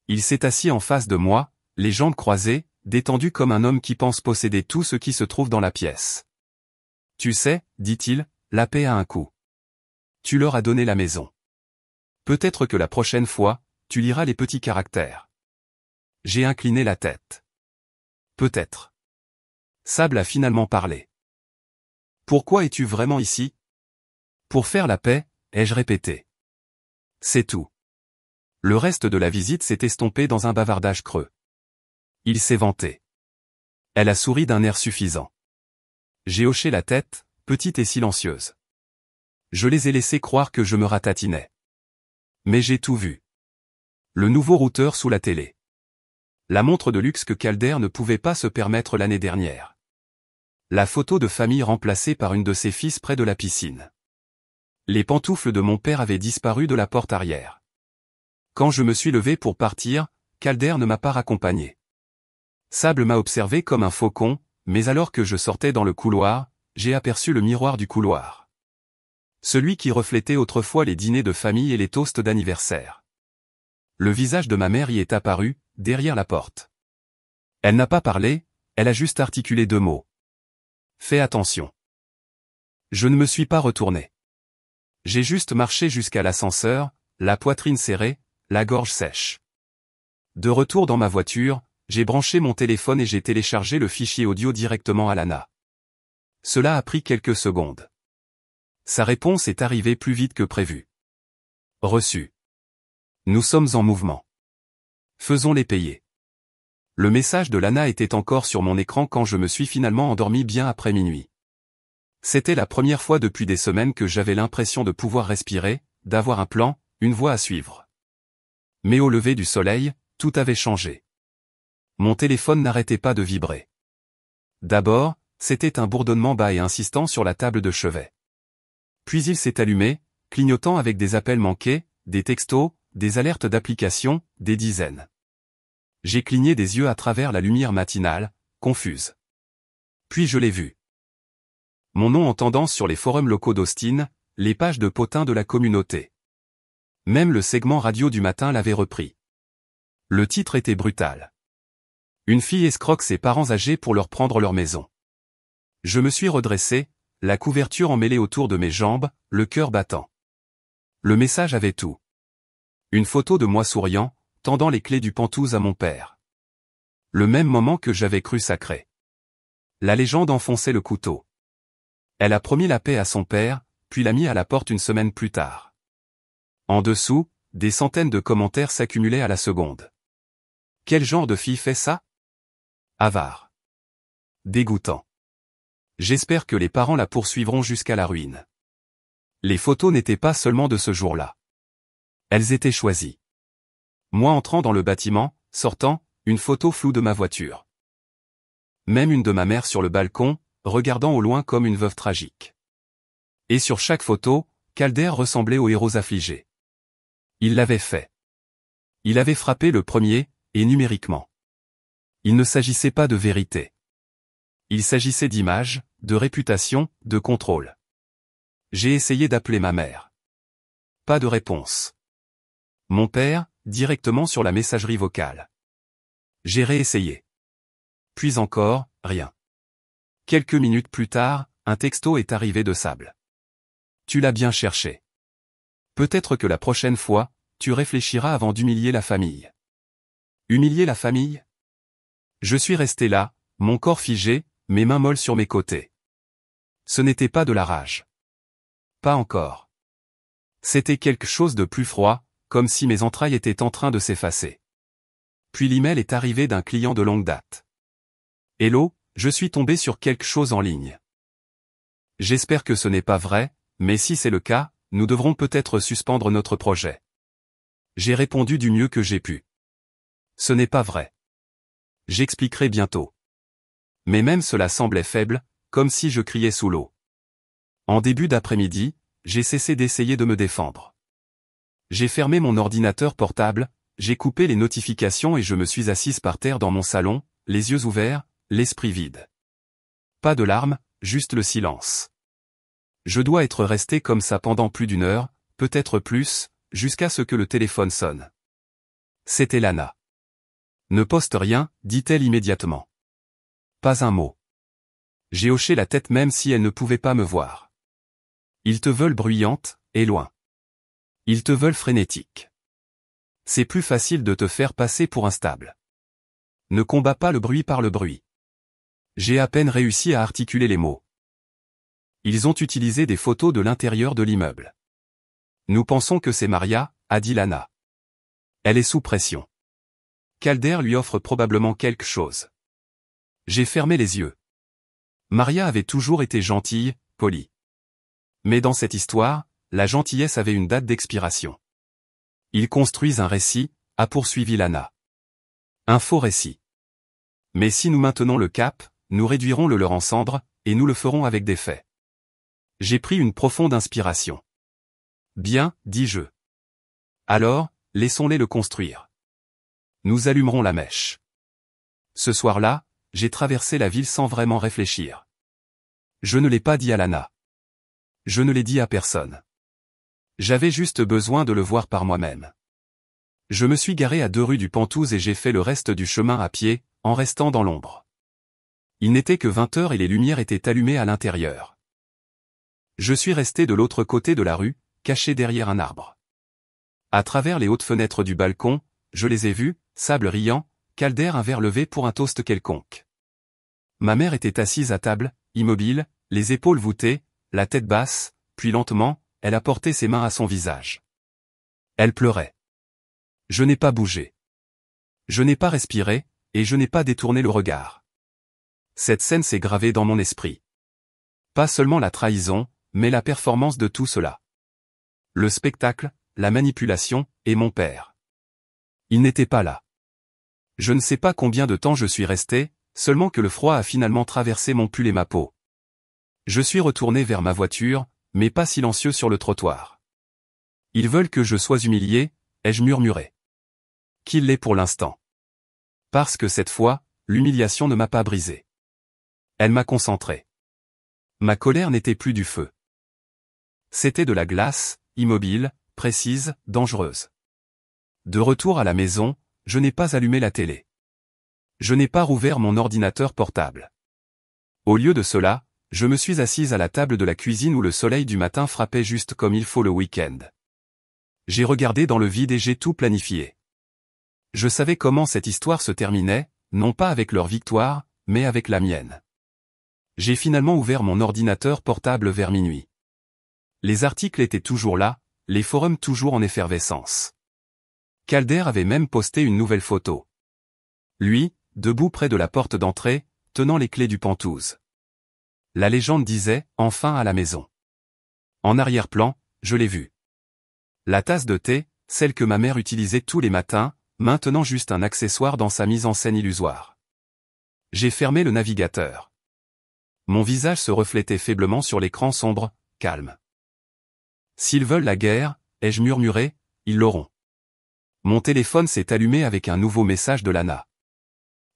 Il s'est assis en face de moi, les jambes croisées, détendu comme un homme qui pense posséder tout ce qui se trouve dans la pièce. Tu sais, dit-il, la paix a un coût. Tu leur as donné la maison. Peut-être que la prochaine fois, tu liras les petits caractères. J'ai incliné la tête. Peut-être. Sable a finalement parlé. Pourquoi es-tu vraiment ici? Pour faire la paix, ai-je répété. C'est tout. Le reste de la visite s'est estompé dans un bavardage creux. Il s'est vanté. Elle a souri d'un air suffisant. J'ai hoché la tête, petite et silencieuse. Je les ai laissés croire que je me ratatinais. Mais j'ai tout vu. Le nouveau routeur sous la télé. La montre de luxe que Calder ne pouvait pas se permettre l'année dernière. La photo de famille remplacée par une de ses fils près de la piscine. Les pantoufles de mon père avaient disparu de la porte arrière. Quand je me suis levé pour partir, Calder ne m'a pas raccompagné. Sable m'a observé comme un faucon, mais alors que je sortais dans le couloir, j'ai aperçu le miroir du couloir. Celui qui reflétait autrefois les dîners de famille et les toasts d'anniversaire. Le visage de ma mère y est apparu, derrière la porte. Elle n'a pas parlé, elle a juste articulé 2 mots. Fais attention. Je ne me suis pas retourné. J'ai juste marché jusqu'à l'ascenseur, la poitrine serrée, la gorge sèche. De retour dans ma voiture, j'ai branché mon téléphone et j'ai téléchargé le fichier audio directement à Lana. Cela a pris quelques secondes. Sa réponse est arrivée plus vite que prévu. Reçu. Nous sommes en mouvement. Faisons-les payer. Le message de Lana était encore sur mon écran quand je me suis finalement endormi bien après minuit. C'était la première fois depuis des semaines que j'avais l'impression de pouvoir respirer, d'avoir un plan, une voie à suivre. Mais au lever du soleil, tout avait changé. Mon téléphone n'arrêtait pas de vibrer. D'abord, c'était un bourdonnement bas et insistant sur la table de chevet. Puis il s'est allumé, clignotant avec des appels manqués, des textos, des alertes d'application, des dizaines. J'ai cligné des yeux à travers la lumière matinale, confuse. Puis je l'ai vu. Mon nom en tendance sur les forums locaux d'Austin, les pages de potins de la communauté. Même le segment radio du matin l'avait repris. Le titre était brutal. Une fille escroque ses parents âgés pour leur prendre leur maison. Je me suis redressé, la couverture emmêlée autour de mes jambes, le cœur battant. Le message avait tout. Une photo de moi souriant, tendant les clés du Pantouz à mon père. Le même moment que j'avais cru sacré. La légende enfonçait le couteau. Elle a promis la paix à son père, puis l'a mis à la porte une semaine plus tard. En dessous, des centaines de commentaires s'accumulaient à la seconde. Quel genre de fille fait ça? Avare. Dégoûtant. J'espère que les parents la poursuivront jusqu'à la ruine. Les photos n'étaient pas seulement de ce jour-là. Elles étaient choisies. Moi entrant dans le bâtiment, sortant, une photo floue de ma voiture. Même une de ma mère sur le balcon, regardant au loin comme une veuve tragique. Et sur chaque photo, Calder ressemblait aux héros affligés. Il l'avait fait. Il avait frappé le premier, et numériquement. Il ne s'agissait pas de vérité. Il s'agissait d'image, de réputation, de contrôle. J'ai essayé d'appeler ma mère. Pas de réponse. Mon père, directement sur la messagerie vocale. J'ai réessayé. Puis encore, rien. Quelques minutes plus tard, un texto est arrivé de Sable. Tu l'as bien cherché. Peut-être que la prochaine fois, tu réfléchiras avant d'humilier la famille. Humilier la famille? Je suis resté là, mon corps figé, mes mains molles sur mes côtés. Ce n'était pas de la rage. Pas encore. C'était quelque chose de plus froid, comme si mes entrailles étaient en train de s'effacer. Puis l'email est arrivé d'un client de longue date. Hello, je suis tombé sur quelque chose en ligne. J'espère que ce n'est pas vrai, mais si c'est le cas, nous devrons peut-être suspendre notre projet. J'ai répondu du mieux que j'ai pu. Ce n'est pas vrai. J'expliquerai bientôt. Mais même cela semblait faible, comme si je criais sous l'eau. En début d'après-midi, j'ai cessé d'essayer de me défendre. J'ai fermé mon ordinateur portable, j'ai coupé les notifications et je me suis assise par terre dans mon salon, les yeux ouverts, l'esprit vide. Pas de larmes, juste le silence. Je dois être resté comme ça pendant plus d'une heure, peut-être plus, jusqu'à ce que le téléphone sonne. C'était Lana. Ne poste rien, dit-elle immédiatement. Pas un mot. J'ai hoché la tête même si elle ne pouvait pas me voir. Ils te veulent bruyante, et loin. Ils te veulent frénétique. C'est plus facile de te faire passer pour instable. Ne combats pas le bruit par le bruit. J'ai à peine réussi à articuler les mots. Ils ont utilisé des photos de l'intérieur de l'immeuble. Nous pensons que c'est Maria, a dit Lana. Elle est sous pression. Calder lui offre probablement quelque chose. J'ai fermé les yeux. Maria avait toujours été gentille, polie. Mais dans cette histoire, la gentillesse avait une date d'expiration. Ils construisent un récit, a poursuivi Lana. Un faux récit. Mais si nous maintenons le cap, nous réduirons le leur en cendres, et nous le ferons avec des faits. J'ai pris une profonde inspiration. Bien, dis-je. Alors, laissons-les le construire. Nous allumerons la mèche. Ce soir-là, j'ai traversé la ville sans vraiment réfléchir. Je ne l'ai pas dit à Lana. Je ne l'ai dit à personne. J'avais juste besoin de le voir par moi-même. Je me suis garé à 2 rues du Penthouse et j'ai fait le reste du chemin à pied, en restant dans l'ombre. Il n'était que 20 heures et les lumières étaient allumées à l'intérieur. Je suis resté de l'autre côté de la rue, caché derrière un arbre. À travers les hautes fenêtres du balcon, je les ai vus, Sable riant, Calder un verre levé pour un toast quelconque. Ma mère était assise à table, immobile, les épaules voûtées, la tête basse, puis lentement, elle a porté ses mains à son visage. Elle pleurait. Je n'ai pas bougé. Je n'ai pas respiré, et je n'ai pas détourné le regard. Cette scène s'est gravée dans mon esprit. Pas seulement la trahison, mais la performance de tout cela. Le spectacle, la manipulation, et mon père. Il n'était pas là. Je ne sais pas combien de temps je suis resté, seulement que le froid a finalement traversé mon pull et ma peau. Je suis retourné vers ma voiture, mais pas silencieux sur le trottoir. Ils veulent que je sois humilié, ai-je murmuré. Qu'il l'est pour l'instant. Parce que cette fois, l'humiliation ne m'a pas brisé. Elle m'a concentré. Ma colère n'était plus du feu. C'était de la glace, immobile, précise, dangereuse. De retour à la maison, je n'ai pas allumé la télé. Je n'ai pas rouvert mon ordinateur portable. Au lieu de cela, je me suis assise à la table de la cuisine où le soleil du matin frappait juste comme il faut le week-end. J'ai regardé dans le vide et j'ai tout planifié. Je savais comment cette histoire se terminait, non pas avec leur victoire, mais avec la mienne. J'ai finalement ouvert mon ordinateur portable vers minuit. Les articles étaient toujours là, les forums toujours en effervescence. Calder avait même posté une nouvelle photo. Lui, debout près de la porte d'entrée, tenant les clés du Penthouse. La légende disait « Enfin à la maison ». En arrière-plan, je l'ai vu. La tasse de thé, celle que ma mère utilisait tous les matins, maintenant juste un accessoire dans sa mise en scène illusoire. J'ai fermé le navigateur. Mon visage se reflétait faiblement sur l'écran sombre, calme. S'ils veulent la guerre, ai-je murmuré, ils l'auront. Mon téléphone s'est allumé avec un nouveau message de Lana.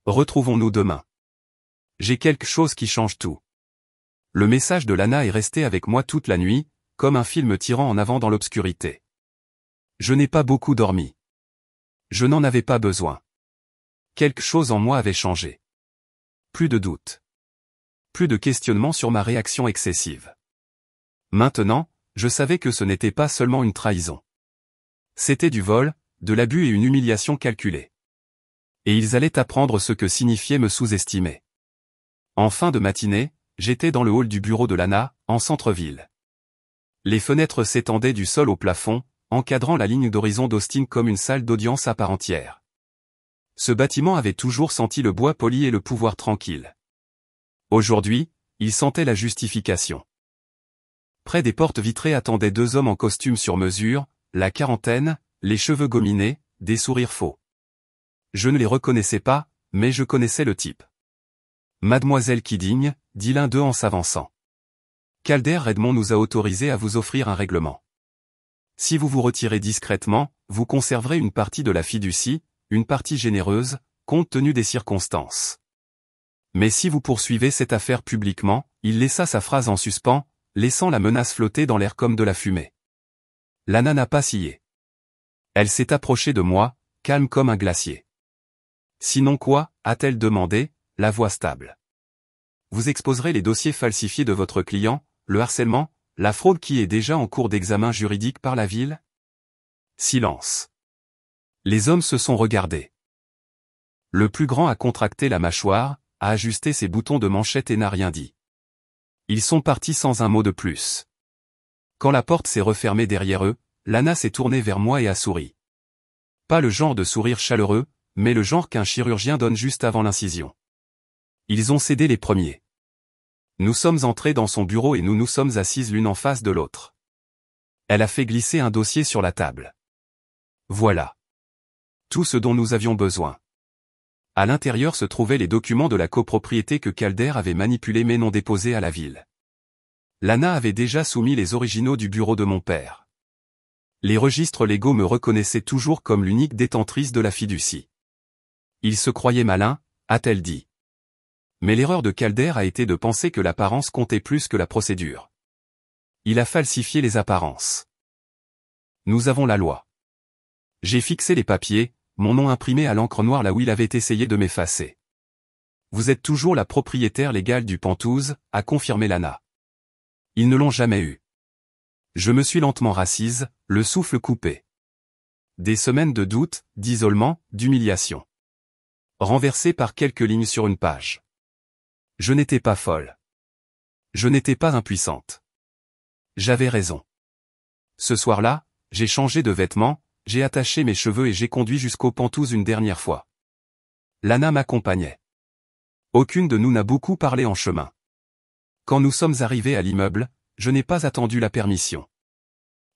Retrouvons-nous demain. J'ai quelque chose qui change tout. Le message de Lana est resté avec moi toute la nuit, comme un film tirant en avant dans l'obscurité. Je n'ai pas beaucoup dormi. Je n'en avais pas besoin. Quelque chose en moi avait changé. Plus de doute. Plus de questionnement sur ma réaction excessive. Maintenant, je savais que ce n'était pas seulement une trahison. C'était du vol, de l'abus et une humiliation calculée. Et ils allaient apprendre ce que signifiait me sous-estimer. En fin de matinée, j'étais dans le hall du bureau de Lana, en centre-ville. Les fenêtres s'étendaient du sol au plafond, encadrant la ligne d'horizon d'Austin comme une salle d'audience à part entière. Ce bâtiment avait toujours senti le bois poli et le pouvoir tranquille. Aujourd'hui, il sentait la justification. Près des portes vitrées attendaient deux hommes en costume sur mesure, la quarantaine, les cheveux gominés, des sourires faux. Je ne les reconnaissais pas, mais je connaissais le type. Mademoiselle Keating, dit l'un d'eux en s'avançant. Calder Redmond nous a autorisé à vous offrir un règlement. Si vous vous retirez discrètement, vous conserverez une partie de la fiducie, une partie généreuse, compte tenu des circonstances. Mais si vous poursuivez cette affaire publiquement, il laissa sa phrase en suspens, laissant la menace flotter dans l'air comme de la fumée. Lana n'a pas scié. Elle s'est approchée de moi, calme comme un glacier. Sinon quoi, a-t-elle demandé, la voix stable. Vous exposerez les dossiers falsifiés de votre client, le harcèlement, la fraude qui est déjà en cours d'examen juridique par la ville? Silence. Les hommes se sont regardés. Le plus grand a contracté la mâchoire, a ajusté ses boutons de manchette et n'a rien dit. Ils sont partis sans un mot de plus. Quand la porte s'est refermée derrière eux, Lana s'est tournée vers moi et a souri. Pas le genre de sourire chaleureux, mais le genre qu'un chirurgien donne juste avant l'incision. Ils ont cédé les premiers. Nous sommes entrés dans son bureau et nous nous sommes assises l'une en face de l'autre. Elle a fait glisser un dossier sur la table. Voilà. Tout ce dont nous avions besoin. À l'intérieur se trouvaient les documents de la copropriété que Calder avait manipulés mais non déposés à la ville. Lana avait déjà soumis les originaux du bureau de mon père. Les registres légaux me reconnaissaient toujours comme l'unique détentrice de la fiducie. Il se croyait malin, a-t-elle dit. Mais l'erreur de Calder a été de penser que l'apparence comptait plus que la procédure. Il a falsifié les apparences. Nous avons la loi. J'ai fixé les papiers, mon nom imprimé à l'encre noire là où il avait essayé de m'effacer. Vous êtes toujours la propriétaire légale du Penthouse, a confirmé Lana. Ils ne l'ont jamais eu. Je me suis lentement rassise, le souffle coupé. Des semaines de doute, d'isolement, d'humiliation. Renversée par quelques lignes sur une page. Je n'étais pas folle. Je n'étais pas impuissante. J'avais raison. Ce soir-là, j'ai changé de vêtements, j'ai attaché mes cheveux et j'ai conduit jusqu'au Penthouse une dernière fois. Lana m'accompagnait. Aucune de nous n'a beaucoup parlé en chemin. Quand nous sommes arrivés à l'immeuble, je n'ai pas attendu la permission.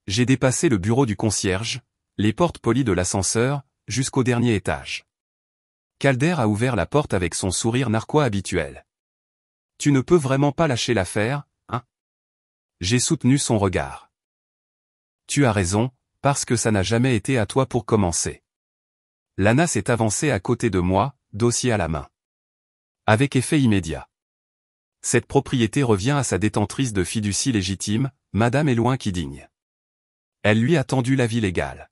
J'ai dépassé le bureau du concierge, les portes polies de l'ascenseur, jusqu'au dernier étage. Calder a ouvert la porte avec son sourire narquois habituel. Tu ne peux vraiment pas lâcher l'affaire, hein? J'ai soutenu son regard. Tu as raison, parce que ça n'a jamais été à toi pour commencer. Lana s'est avancée à côté de moi, dossier à la main. Avec effet immédiat. Cette propriété revient à sa détentrice de fiducie légitime, Madame Elouin Keating. Elle lui a tendu l'avis légal.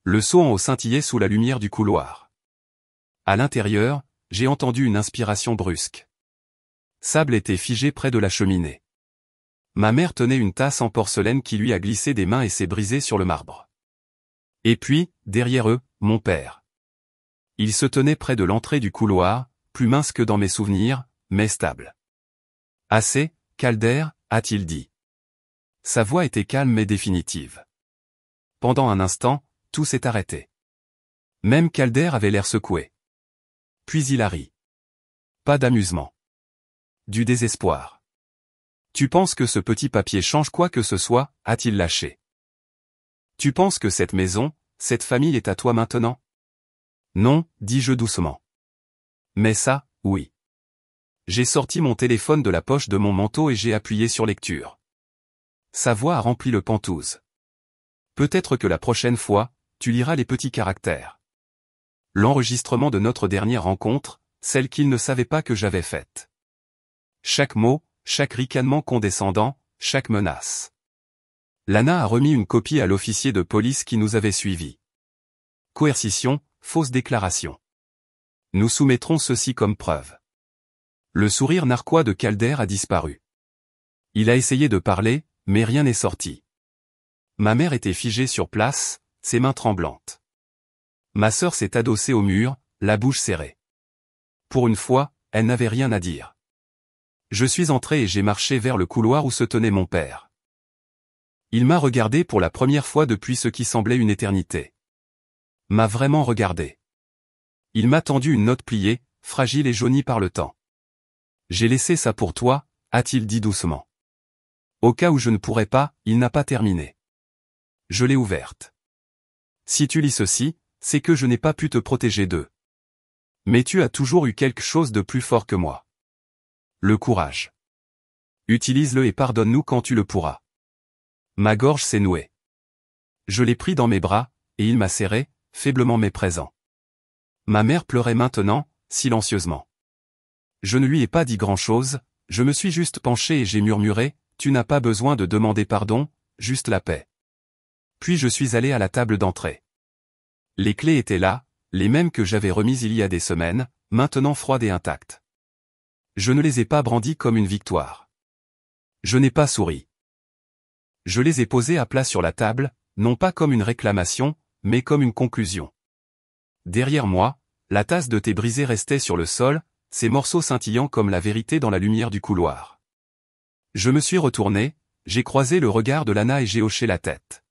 Le seau en haut scintillait sous la lumière du couloir. À l'intérieur, j'ai entendu une inspiration brusque. Sable était figé près de la cheminée. Ma mère tenait une tasse en porcelaine qui lui a glissé des mains et s'est brisée sur le marbre. Et puis, derrière eux, mon père. Il se tenait près de l'entrée du couloir, plus mince que dans mes souvenirs, mais stable. Assez, Calder, a-t-il dit. Sa voix était calme mais définitive. Pendant un instant, tout s'est arrêté. Même Calder avait l'air secoué. Puis il a ri. Pas d'amusement. Du désespoir. Tu penses que ce petit papier change quoi que ce soit, a-t-il lâché. Tu penses que cette maison, cette famille est à toi maintenant? Non, dis-je doucement. Mais ça, oui. J'ai sorti mon téléphone de la poche de mon manteau et j'ai appuyé sur lecture. Sa voix a rempli le Penthouse. Peut-être que la prochaine fois, tu liras les petits caractères. L'enregistrement de notre dernière rencontre, celle qu'il ne savait pas que j'avais faite. Chaque mot, chaque ricanement condescendant, chaque menace. Lana a remis une copie à l'officier de police qui nous avait suivis. Coercition, fausse déclaration. Nous soumettrons ceci comme preuve. Le sourire narquois de Calder a disparu. Il a essayé de parler, mais rien n'est sorti. Ma mère était figée sur place, ses mains tremblantes. Ma sœur s'est adossée au mur, la bouche serrée. Pour une fois, elle n'avait rien à dire. Je suis entré et j'ai marché vers le couloir où se tenait mon père. Il m'a regardé pour la première fois depuis ce qui semblait une éternité. M'a vraiment regardé. Il m'a tendu une note pliée, fragile et jaunie par le temps. J'ai laissé ça pour toi, a-t-il dit doucement. Au cas où je ne pourrais pas, il n'a pas terminé. Je l'ai ouverte. Si tu lis ceci, c'est que je n'ai pas pu te protéger d'eux. Mais tu as toujours eu quelque chose de plus fort que moi. Le courage. Utilise-le et pardonne-nous quand tu le pourras. Ma gorge s'est nouée. Je l'ai pris dans mes bras, et il m'a serré, faiblement méprisant. Ma mère pleurait maintenant, silencieusement. Je ne lui ai pas dit grand-chose, je me suis juste penché et j'ai murmuré, tu n'as pas besoin de demander pardon, juste la paix. Puis je suis allé à la table d'entrée. Les clés étaient là, les mêmes que j'avais remises il y a des semaines, maintenant froides et intactes. Je ne les ai pas brandies comme une victoire. Je n'ai pas souri. Je les ai posées à plat sur la table, non pas comme une réclamation, mais comme une conclusion. Derrière moi, la tasse de thé brisée restait sur le sol, ses morceaux scintillant comme la vérité dans la lumière du couloir. Je me suis retourné, j'ai croisé le regard de Lana et j'ai hoché la tête.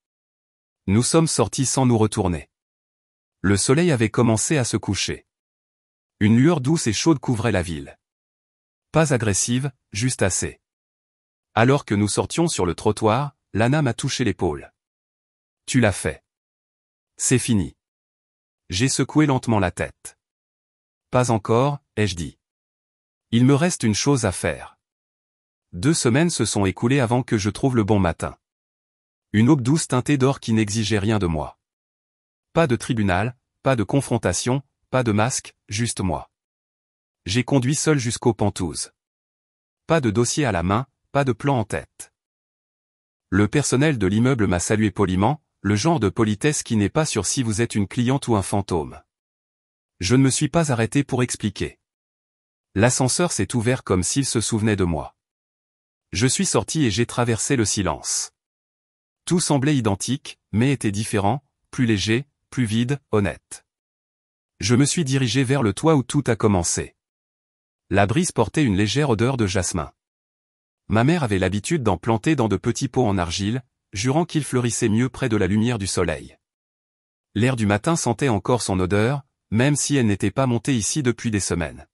Nous sommes sortis sans nous retourner. Le soleil avait commencé à se coucher. Une lueur douce et chaude couvrait la ville. Pas agressive, juste assez. Alors que nous sortions sur le trottoir, Lana m'a touché l'épaule. Tu l'as fait. C'est fini. J'ai secoué lentement la tête. Pas encore, ai-je dit. Il me reste une chose à faire. 2 semaines se sont écoulées avant que je trouve le bon matin. Une aube douce teintée d'or qui n'exigeait rien de moi. Pas de tribunal, pas de confrontation, pas de masque, juste moi. J'ai conduit seul jusqu'au Penthouse. Pas de dossier à la main, pas de plan en tête. Le personnel de l'immeuble m'a salué poliment, le genre de politesse qui n'est pas sûr si vous êtes une cliente ou un fantôme. Je ne me suis pas arrêté pour expliquer. L'ascenseur s'est ouvert comme s'il se souvenait de moi. Je suis sorti et j'ai traversé le silence. Tout semblait identique, mais était différent, plus léger, plus vide, honnête. Je me suis dirigé vers le toit où tout a commencé. La brise portait une légère odeur de jasmin. Ma mère avait l'habitude d'en planter dans de petits pots en argile, jurant qu'ils fleurissaient mieux près de la lumière du soleil. L'air du matin sentait encore son odeur, même si elle n'était pas montée ici depuis des semaines.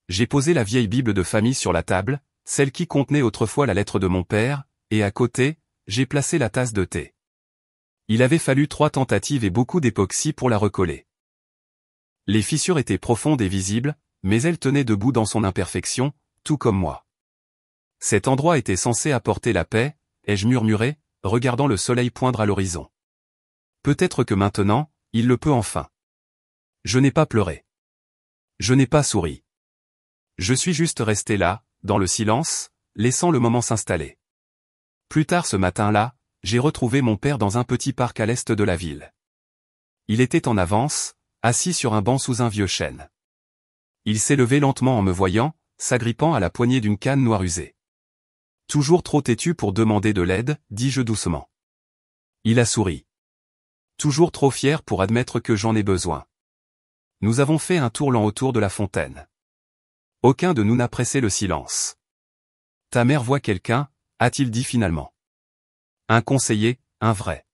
J'ai posé la vieille Bible de famille sur la table, celle qui contenait autrefois la lettre de mon père, et à côté, j'ai placé la tasse de thé. Il avait fallu 3 tentatives et beaucoup d'époxy pour la recoller. Les fissures étaient profondes et visibles, mais elle tenait debout dans son imperfection, tout comme moi. Cet endroit était censé apporter la paix, ai-je murmuré, regardant le soleil poindre à l'horizon. Peut-être que maintenant, il le peut enfin. Je n'ai pas pleuré. Je n'ai pas souri. Je suis juste resté là, dans le silence, laissant le moment s'installer. Plus tard ce matin-là, j'ai retrouvé mon père dans un petit parc à l'est de la ville. Il était en avance, assis sur un banc sous un vieux chêne. Il s'est levé lentement en me voyant, s'agrippant à la poignée d'une canne noire usée. Toujours trop têtu pour demander de l'aide, dis-je doucement. Il a souri. Toujours trop fier pour admettre que j'en ai besoin. Nous avons fait un tour lent autour de la fontaine. Aucun de nous n'a pressé le silence. Ta mère voit quelqu'un, a-t-il dit finalement. Un conseiller, un vrai.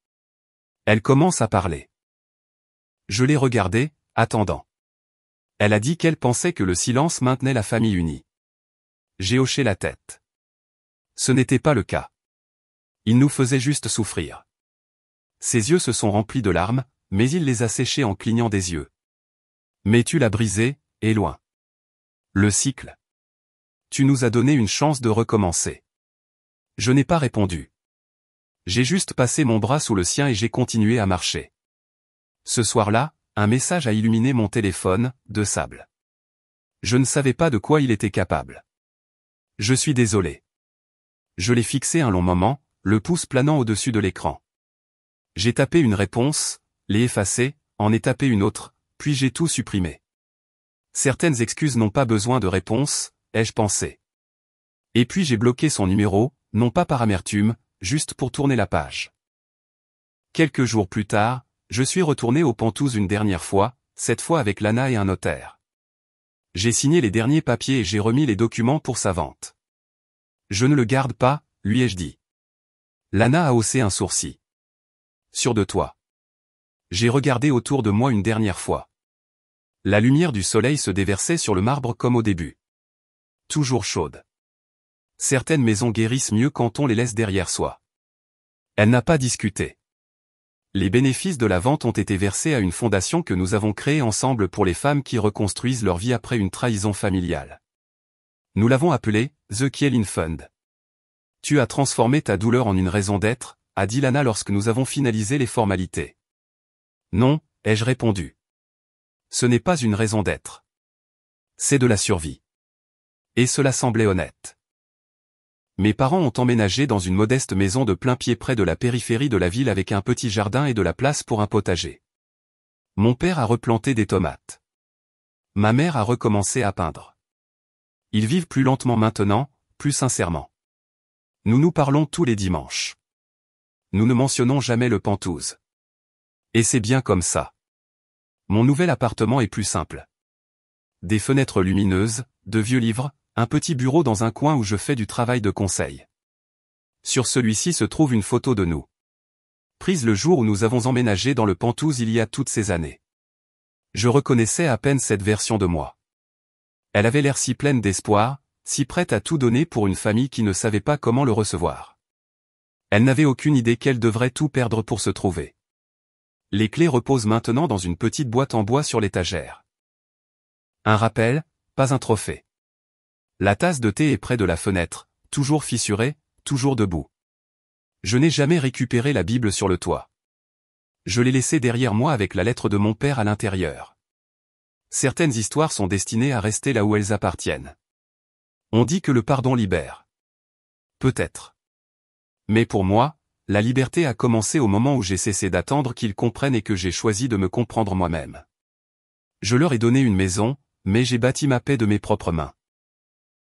Elle commence à parler. Je l'ai regardée, attendant. Elle a dit qu'elle pensait que le silence maintenait la famille unie. J'ai hoché la tête. Ce n'était pas le cas. Il nous faisait juste souffrir. Ses yeux se sont remplis de larmes, mais il les a séchés en clignant des yeux. Mais tu l'as brisé, et loin. Le cycle. Tu nous as donné une chance de recommencer. Je n'ai pas répondu. J'ai juste passé mon bras sous le sien et j'ai continué à marcher. Ce soir-là, un message a illuminé mon téléphone, de sable. Je ne savais pas de quoi il était capable. Je suis désolé. Je l'ai fixé un long moment, le pouce planant au-dessus de l'écran. J'ai tapé une réponse, l'ai effacée, en ai tapé une autre, puis j'ai tout supprimé. Certaines excuses n'ont pas besoin de réponse, ai-je pensé. Et puis j'ai bloqué son numéro, non pas par amertume, juste pour tourner la page. Quelques jours plus tard, je suis retourné au Pentouz une dernière fois, cette fois avec Lana et un notaire. J'ai signé les derniers papiers et j'ai remis les documents pour sa vente. Je ne le garde pas, lui ai-je dit. Lana a haussé un sourcil. Sûr de toi. J'ai regardé autour de moi une dernière fois. La lumière du soleil se déversait sur le marbre comme au début. Toujours chaude. Certaines maisons guérissent mieux quand on les laisse derrière soi. Elle n'a pas discuté. Les bénéfices de la vente ont été versés à une fondation que nous avons créée ensemble pour les femmes qui reconstruisent leur vie après une trahison familiale. Nous l'avons appelée The Kielin Fund. Tu as transformé ta douleur en une raison d'être, a dit Lana lorsque nous avons finalisé les formalités. Non, ai-je répondu. Ce n'est pas une raison d'être. C'est de la survie. Et cela semblait honnête. Mes parents ont emménagé dans une modeste maison de plain-pied près de la périphérie de la ville avec un petit jardin et de la place pour un potager. Mon père a replanté des tomates. Ma mère a recommencé à peindre. Ils vivent plus lentement maintenant, plus sincèrement. Nous nous parlons tous les dimanches. Nous ne mentionnons jamais le Pentouz. Et c'est bien comme ça. Mon nouvel appartement est plus simple. Des fenêtres lumineuses, de vieux livres, un petit bureau dans un coin où je fais du travail de conseil. Sur celui-ci se trouve une photo de nous. Prise le jour où nous avons emménagé dans le Pentouz il y a toutes ces années. Je reconnaissais à peine cette version de moi. Elle avait l'air si pleine d'espoir, si prête à tout donner pour une famille qui ne savait pas comment le recevoir. Elle n'avait aucune idée qu'elle devrait tout perdre pour se trouver. Les clés reposent maintenant dans une petite boîte en bois sur l'étagère. Un rappel, pas un trophée. La tasse de thé est près de la fenêtre, toujours fissurée, toujours debout. Je n'ai jamais récupéré la Bible sur le toit. Je l'ai laissée derrière moi avec la lettre de mon père à l'intérieur. Certaines histoires sont destinées à rester là où elles appartiennent. On dit que le pardon libère. Peut-être. Mais pour moi, la liberté a commencé au moment où j'ai cessé d'attendre qu'ils comprennent et que j'ai choisi de me comprendre moi-même. Je leur ai donné une maison, mais j'ai bâti ma paix de mes propres mains.